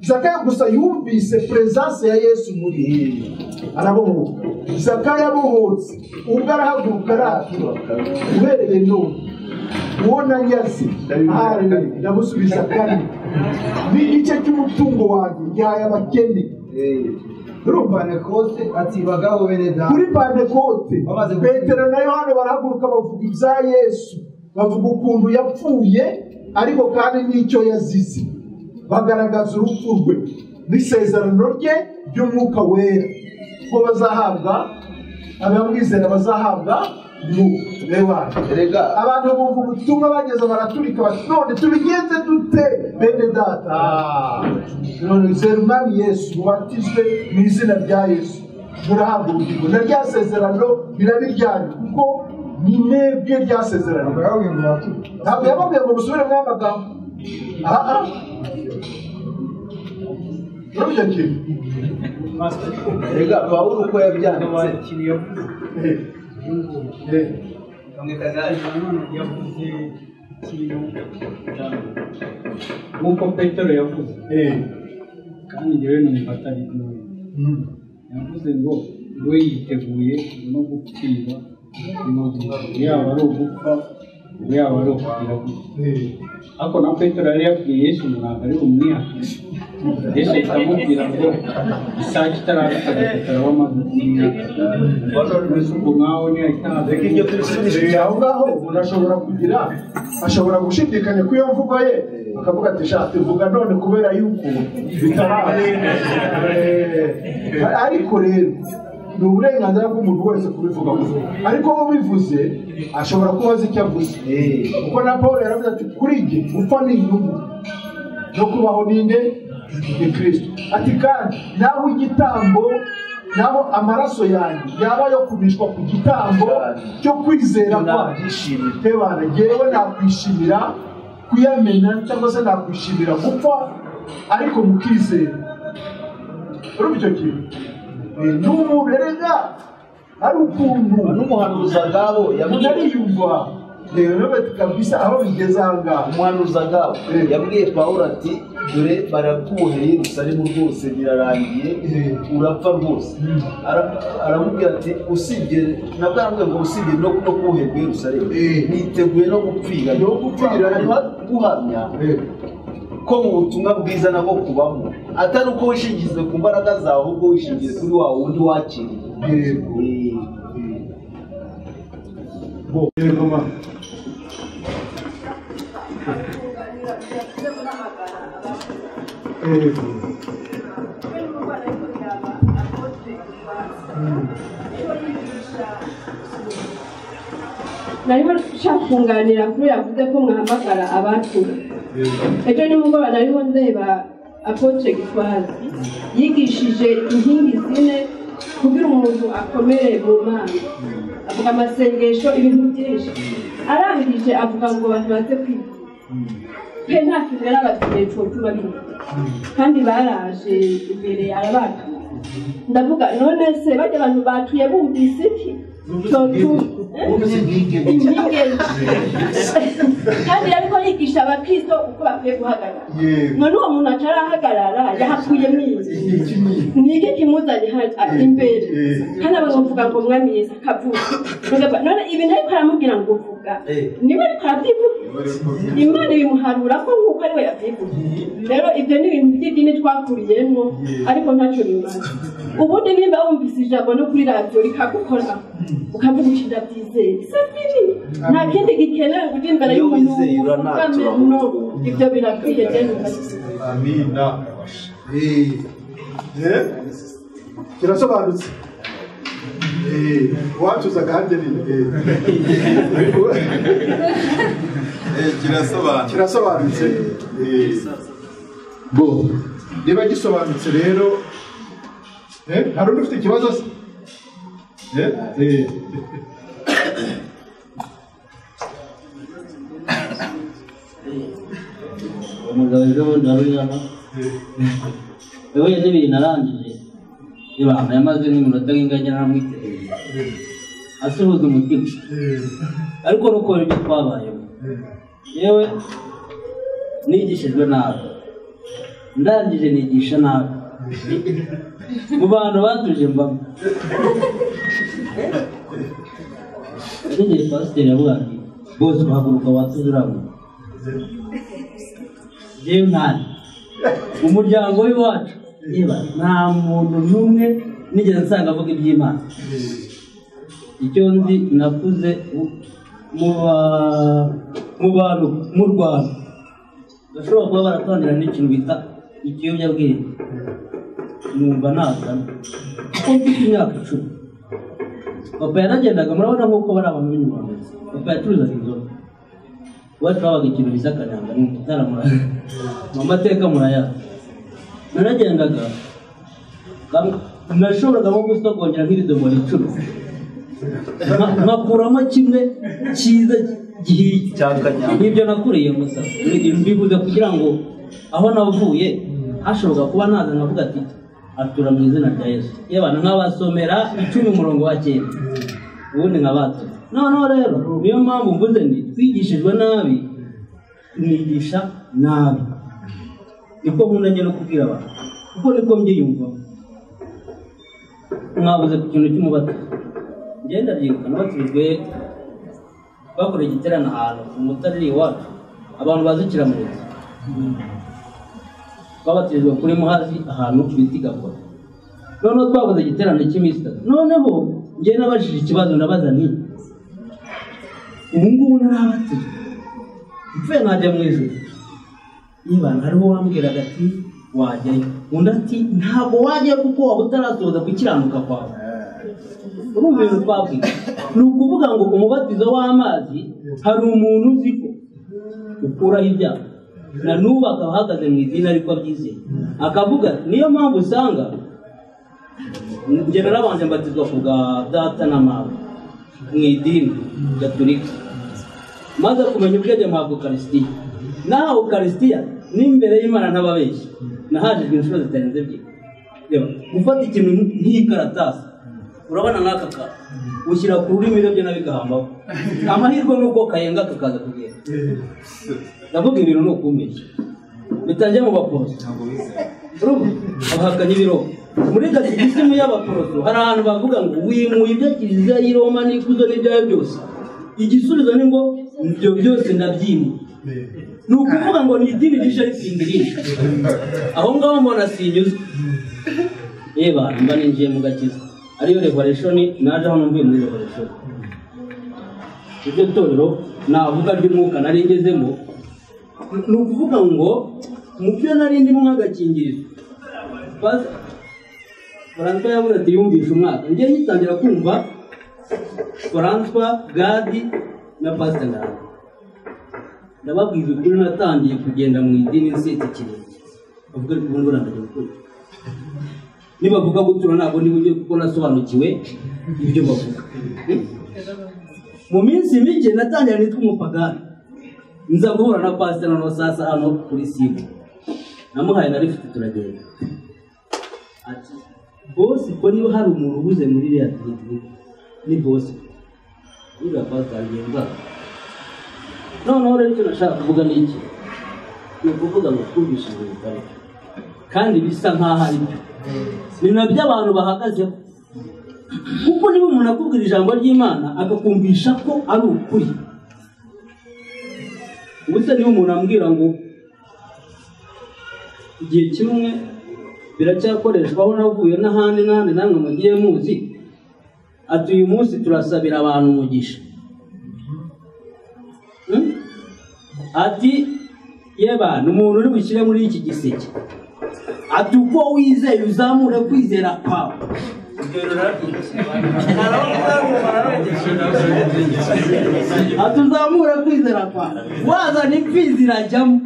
Zakayo gusa yumvise presence ya Yesu muri arabohoka. Zakayo abohotse ubwo arahaguruka aratura, uhereye none uwo nanyaze ndamusubiza kane, n'igice cy'umutungo wanjye nyaye abakene. Kuri Pantekote atibagaho bene data. Kuri Pantekote Petero na Yohana barahaguruka bavuga ibya Yesu, bavuga ukuntu yapfuye ariko kandi n'icyo yazize, bagaragaza urupfu rwe n'isezerano rye ry'umwuka wera ko bazahabwa, abamwizera bazahabwa abantu bumva ubutumwa bageze baraturika bati none tubigenze dute bene data? None zera umwami Yesu, mubatizwe mu izina rya Yesu, murahabwa ubugingo. Na rya sezerano rirabiryanye kuko ni mwebwe rya sezerano. Ntabwo yababwiye ngo musubire mu magambo. Urabye kintu Erega Pawulo uko yabyanditse nk'uko Petero yavuze, kandi njyewe numufata yavuze ngo we yiteguye no gupfira yaba ari ugupfa yaba ari ukugira gutya. Ariko na Petero yari yabwiye Yesu ntabwo ari umwihakane. Yesu ahita amubwira ngo isaha itaragera wamaze ubwo nkaho reka ibyo tubisubije aho ngaho. Umuntu ashobora gushidikanya ku iyo mvugo ye, akavuga ati shati vuga none kubera yuko bitaraje. Ariko rero ni uburenganzira bw'umuntu wese kubivuga, ariko we bivuze ashobora kuba azi icyo avuze. Kuko na Paul yaravuze ati kuri jye gupfa ni inyungu no kubaho ninde ni Kristo. Ati kandi naho igitambo, naho amaraso yanjye yaba yo kubishwa ku gitambo cyo kwizera kwanjye, tebana jyewe nakwishimira kuyamena cyangwa se nakwishimira gupfa ariko mukizera. Urumva icyo kintu? N'umuntu erega ari ukuntu n'umuhanuzi Agabo yariyumva rero kabisa aho bigeze aha ngaha. umuhanuzi Agabo yabwiye Pawulo ati dore barakuboheye Yerusalemu rwose birarangiye, urapfa rwose. Aramubwira ati usibye nabwo aramubwira ngo usibye no kuboherwa Yerusalemu niteguye no gupfira guhamya ko mu butumwa bwiza nabwo kubamo, atari uko wishingize ku mbaraga zawe, ahubwo wishingiye kuri wa wundi wakiriye. narimo nshaka kunganira kuri yavuze ko mwahamagara abatura. Ejo nimugoroba nariho ndeba Apotre Gitwaza yigishije inkingi zine kugira umuntu akomere mu Mana, avuga amasengesho, ibintu byinshi. Arangije avuga ngo abantu baze kwiga pe nta kintu yarababwiye cotuma biga, kandi baraje imbere arabaka. Ndavuga none se bajya abantu batuye bumvise iki kandi ariko yigisha abakristo uko bakwiye guhagarara. None uwo muntu atarahagarara yahakuye mwiza, niki kimuzanye imbere kandi abantu bavuga ngo mwami Yesu akavuga. None ibi ntariko aramubwira ngo uvuga, niba ariko arabyivuga Imana ibimuharura ko nk'uko ari we yabyivuga. Rero ibyo ni ibintu by'idini twakuriyemo ariko ntacyo bimaze. Ubundi nimba wumvise ijambo no kuri radiyo rikagukora ukavuga uti ndabyizeye, nta kindi gikenewe kujya imbere y'umuntu no, ibyo birakwiye cyane. Amina. Kirasobanutse. Watuza kandi kirasobanutse. Bo niba gisobanutse rero hari undi ufite ikibazo se umugabo ejo bundi wari uri hano yahuye n'ibintu arangije ibanga yamaze n'iminota nk'inganya naramwitegereza asuhuza umutima ariko nukora ibyo twabayeho yewe nigishijwe nabi ndangije nigisha nabi mu bantu batuje mbamo igihe pasiteri yavuga ati bose uhaguruka watuje urabona yewe mwari umuryango w'iwacu nta muntu n'umwe nigeze nsanga avuga iby'Imana. Icyo nzi nakuze mu bantu mu Rwanda bashobora kuba baratondera n'ikintu bita ikiyobyabwenge numva nazana kuko mfite imyaka 10. Papa yaragendaga murabona nk'uko bari abantu b'inyuma papa yacuruzaga inzoga iwacu habaga ikintu bisa kanyanga ni ututaramuraza mu mateka murayazi naragendaga nashoboraga nko gusogongera nk'ibidomoro 10 nkakuramo kimwe cyiza gihiye n'ibyo nakuriye gusa mbivuze kugira ngo aho navuye hashobora kuba naza navuga ati atura mu izina rya Yesu yabana nk'abasomera 10 umurongo wa 9 ubundi nkabato noneho rero niyo mpamvu mvuze ndi twigishijwe nabi mwigisha nabi niko nkunda njye no kubwira abantu kuko niko mbyiyumva mwabuze ku kintu cy'umubatizo ngenda byibuka nabatijwe bakoreye igiterane ahantu umutari iwacu abantu bazikira mu nzu babatijwe kuri muhazi ahantu bita Gakora noneho twakoze igiterane cy'iminsi 3 noneho njye nabajije ikibazo ndabaza nti ubu ngubu narabatijwe mvuye najya mu ijuru niba hariho wambwiraga ati wajyayo undi ati ntabwo wajya kuko waba utarasoza gukiranuka kwawe urumva ibintu twabwiye ni ukuvuga ngo umubatizo w'amazi hari umuntu uzi ko ukuraho ibyaha na n'ubu akaba ahagaze mu idini ariko abyizeye akavuga niyo mpamvu usanga njye narabanje mbatizwa ku bwa data na mama mu idini gatolika maze kumenya ubwenge mpabwa ukarisitiya naho ukarisitiya n'imbere y'Imana ntababeshya nahajijwe inshuro zitarenze 2 gufata ikintu nk'ikaratasi urabona nk'aka ka ushyira ku rurimi rero byo nabigahambaho amahirwe nuko kayenga kakaza kugenda ndavuga ibintu no kumbeshya bitangiye mu baporoso abahakanye ibiro muri gatigisimu y'abaporoso hari ahantu bavuga ngo wimuye ibyo kiliziya y'i Roma n'ikuzo n'ibyayo byose igisubizo ni ngo ibyo byose ndabyimuye ni ukuvuga ngo ni idini rishya risingirije aho ngaho mbona sinyuzwe yeba mba ninjiye mu gakiza ariyo revelation naje hano mvuye muri revelation iryo torero navuga ry'umwuka nari ngezemo ni ukuvuga ngo mu byo nari ndimo nk'agakingirizo François yavuze ati yumvisha umwaka njye ngitangira kumva François Gadi na Pastor Ngara ndababwiza ukuri natangiye kugenda mu idini nsetse kirenge bavuga ko ubundi burandaje ukuri nibavuga gutura ntabwo ndi bujye kuko nasobanukiwe ibyo bavuga mu minsi mike natangira nitwa umupagani nza guhura na Pastor no sasa hano kuri simu namuhaye na lift turagenda ati boss ko niba hari umuntu ubuze muri iriya trinity ni boss uriya Pastor agenda noneho rero icyo nashaka kuvuga ni iki ni ukuvuga ngo twumvishije bitari kandi bisa nk'aho ari byo ni nabyo abantu bahagazeho kuko niba umuntu akubwira ijambo ry'Imana akakumvisha ko ari ukuri ubuse niba umuntu ambwira ngo igihe kimwe biracyakoreshwa aho navuye n'ahandi namwe mugiye muzi ati uyu munsi turasabira abantu umugisha ati yeba n'umuntu uri bushyire muri iki giseke ati uko wizeye uzamure kwizera kwawe ati uzamure kwizera kwawe wazana imfizi irajyamo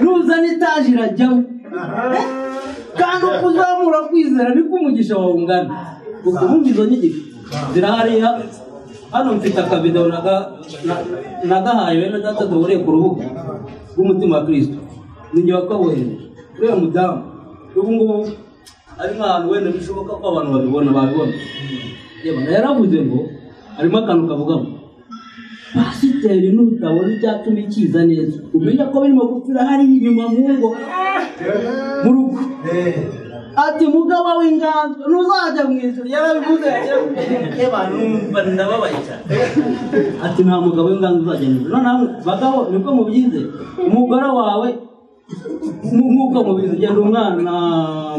nuzana itaje irajyamo kandi uko uzamura kwizera niko umugisha wawe ungana. Ukumva izo nyigisho zirahariya. Hano mfite akabido nagahaye bene data duhuriye ku rubuga rw'umutima wa Kristo. Ninjye wakabohereje uriya mudamu ubu ngubu ari nk'ahantu wenda bishoboka ko abantu babibona. Yaravuze ngo harimo akantu kavuga ngo pasiteri nutabona icyatuma ikiza neza umenya ko birimo gupfira hari inyuma mu rugo. Ati mugabo w'inganzo ntuzajya mu ijuru. Yarabivuze numva ndababaye cyane. Ati nta mugabo w'inganzo uzajya mu ijuru. Noneho bagabo nibwo mubyize umugore wawe nk'uko mubizi genda umwana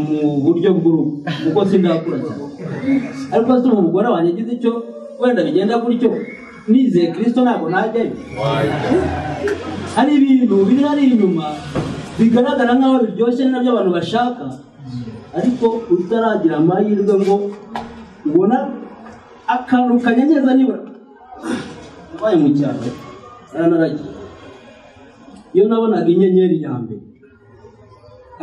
mu buryo bw'urugo kuko sindakura cyane. Ariko se umugore wanjye agize icyo wenda bigenda gutyo nizeye Kristo ntabwo najyayo. Hari ibintu biri hari inyuma bigaragara nk'aho biryoshye nabyo abantu bashaka, ariko utaragira amahirwe ngo ubona akantu kanyenyeza nibura ubaye mu cyaro. Naragiye iyo nabonaga inyenyeri ya mbere,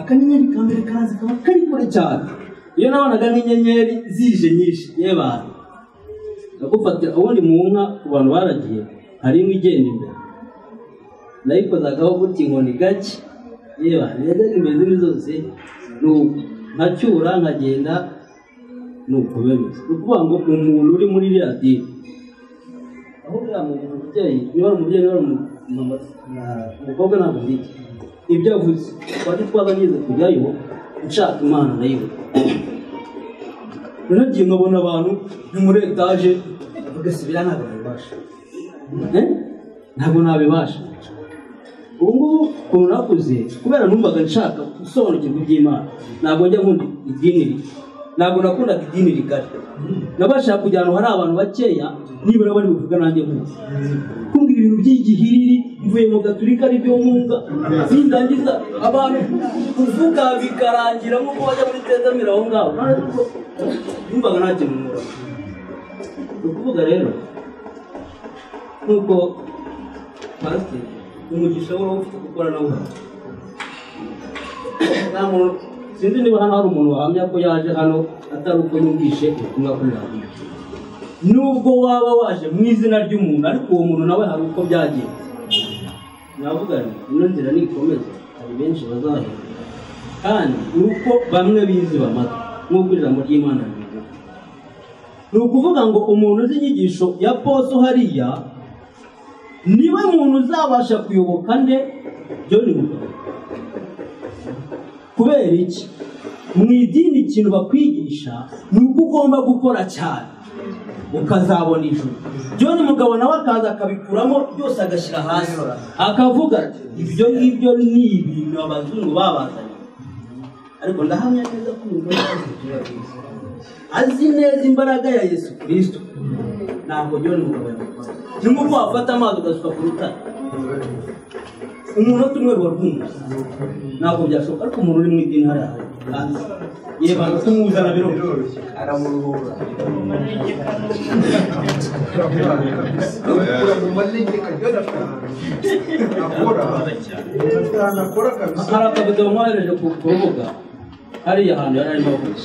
akanyenyeri ka mbere kaza kaba kari kure cyane. Iyo nabonaga n'inyenyeri zije nyinshi yebana ndagufatira ubundi mu nka ku bantu baragiye hari inka igenda imbere nayikozagaho gutya inkoni gake yebana yajyaga imeze zose nuko nkacyura nkagenda nuko bemeze. Ni ukuvuga ngo umuntu uri muri iriya dini aho uriya mubyeyi niba ari umubyeyi niba ari umukobwa ntabwo ndiki ibyo avuze twari twaganiriza kujyayo nshaka Imana ndayibona. Nagiye nkabona abantu ni muri etaje ugasubira ntabwo nabibasha ntabwo nabibasha. Ubu ngubu ukuntu nakuze kubera numvaga nshaka gusobanukirwa iby'Imana ntabwo njya nkunda idini, ntabwo nakundaga idini rigari. Nabashaka kujya ahantu hari abantu bakeya nibura bari buvuga nanjye nkuko kumbwira ibintu by'igihiriri mvuye mu gaturika ari byo nkunga sindangiza abantu kuvuga bikarangira nk'uko bajya muri tezamira aho ngaho numvaga nta kintu nkora. Ni ukuvuga rero nk'uko pasiteri umugisha w'aho ufite ikoranabuhanga nta muntu sinzi niba hano hari umuntu wahamya ko yaje hano atari uko yumvishe ubutumwa kuri radiyo. Nubwo waba waje mu izina ry'umuntu ariko uwo muntu nawe hari uko byagiye. Navuga nti ino nzira nikomeza hari benshi bazahera kandi nuko bamwe bizi bamata nk'uko ijambo ry'Imana rivuga. Ni ukuvuga ngo umuntu uzi inyigisho ya Poso hariya niwe muntu uzabasha kuyoboka nde John Mugabo. Kubera iki? Mu idini ikintu bakwigisha ni uko ugomba gukora cyane ukazabona ijuru. John Mugabo nawe akaza akabikuramo byose agashyira hasi akavuga ati ibyo ngibyo ni ibintu abazungu babazanye, ariko ndahamya neza ko umugore azi neza imbaraga ya Yesu Kristo. Ntabwo John Mugabo yabikora. Ni nk'uko wafata amazi ugasuka ku rutare umuntu tumwe rwumva ntabwo byashoboka, ariko umuntu uri mu idini hariya kandi yeba kumuzana biroroshye aramuruhura hari akabido mwohereje ku rubuga hariya hantu yari arimo avuga,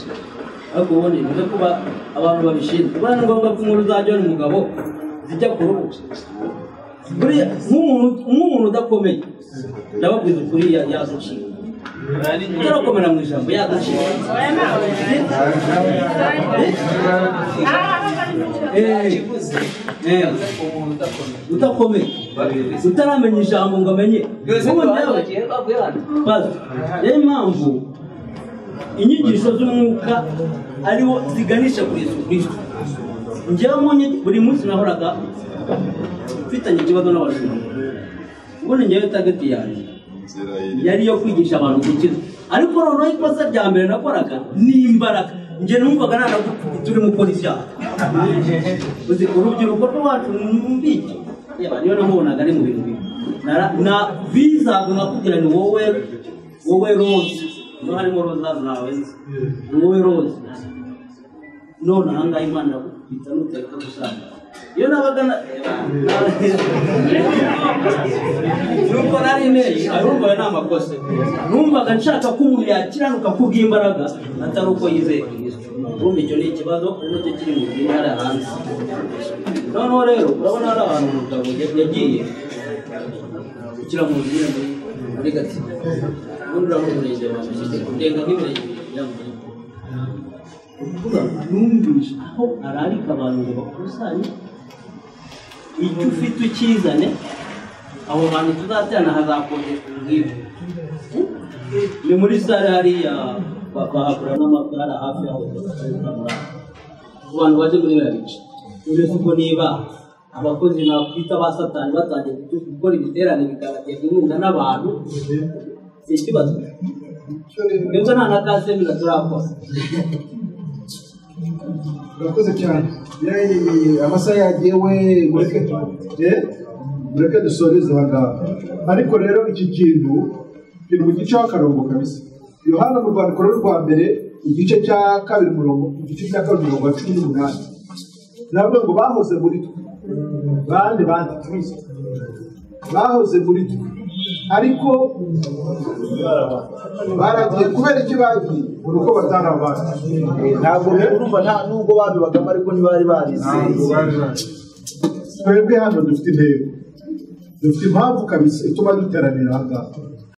ariko ubundi bivuze kuba abantu babishinzwe kubera ni ngombwa ko inkuru za John Mugabo zijya ku rubuga. Nk'umuntu udakomeye ndababwiza ukuri yaduciye utarakomera mu ijambo yaduciye utakomeye utaramenya ijambo ngo amenye. Niyo mpamvu inyigisho z'umwuka ariho ziganisha kuri Yesu Kristo. Njyewe buri munsi nahoraga mfitanye ikibazo n'abashumba. Ubundi njyewe target yanjye yari yo kwigisha abantu gukiza, ariko noneho ikosa rya mbere nakoraga ni imbaraga. Njye numvaga turi mu kora ibyaha. Uzi urubyiruko rwacu mbiki niyo namubonaga ari mu bintu bibi na bizaga nkakubwira ni wowe rose no harimo roza nawe wowe rose none ahangaha Imana yakubita n'uteka gusanga iyo nabaga nuko nari inteye arumva ayo ni amakosa numvaga nshaka ko umuntu yakiranuka kubw'imbaraga atari uko yizeye Kristo. Urumva icyo ni ikibazo n'icyo kiri mu gihe hari hanze. Noneho rero urabona hari ahantu umugabo yagiye gukira mu nzira muri Gatsibo, ubundi urabona umurenge wa Mushyike kurenga nk'imirenge y'Amurenge. Numvise aho ararika abantu ngo bakusanye icyo ufite ukizane, aho hantu tuzaterana hazakodeshwa nk'ibi. Ni muri sare hariya bahakura n'amagare hafi yaho abantu baje muri biriya bice. Uretse uko niba abakozi nakwita ba satani batangiye gukora ibiterane bikanaterwa inkunga n'abantu, si ikibazo. Ndetse nta na kasemina turakora. Urakoze cyane. Amasaha yagewe mureke dusoreze aha ngaha. Ariko rero iki kintu kiri mu gice cy'akarongo kabisa. Yohana mu rwandiko rwa mbere igice cya kabiri murongo 18 nabwo ngo bahoze muri twe bandi Kristo bahoze muri twe ariko baragiye kubera iki bagiye uko batarabana ntabwo urumva nta nubwo babibagamo ariko ntibari barizeye. Twebwe hano dufite intego, dufite impamvu kabisa ituma duteranira aha ngaha.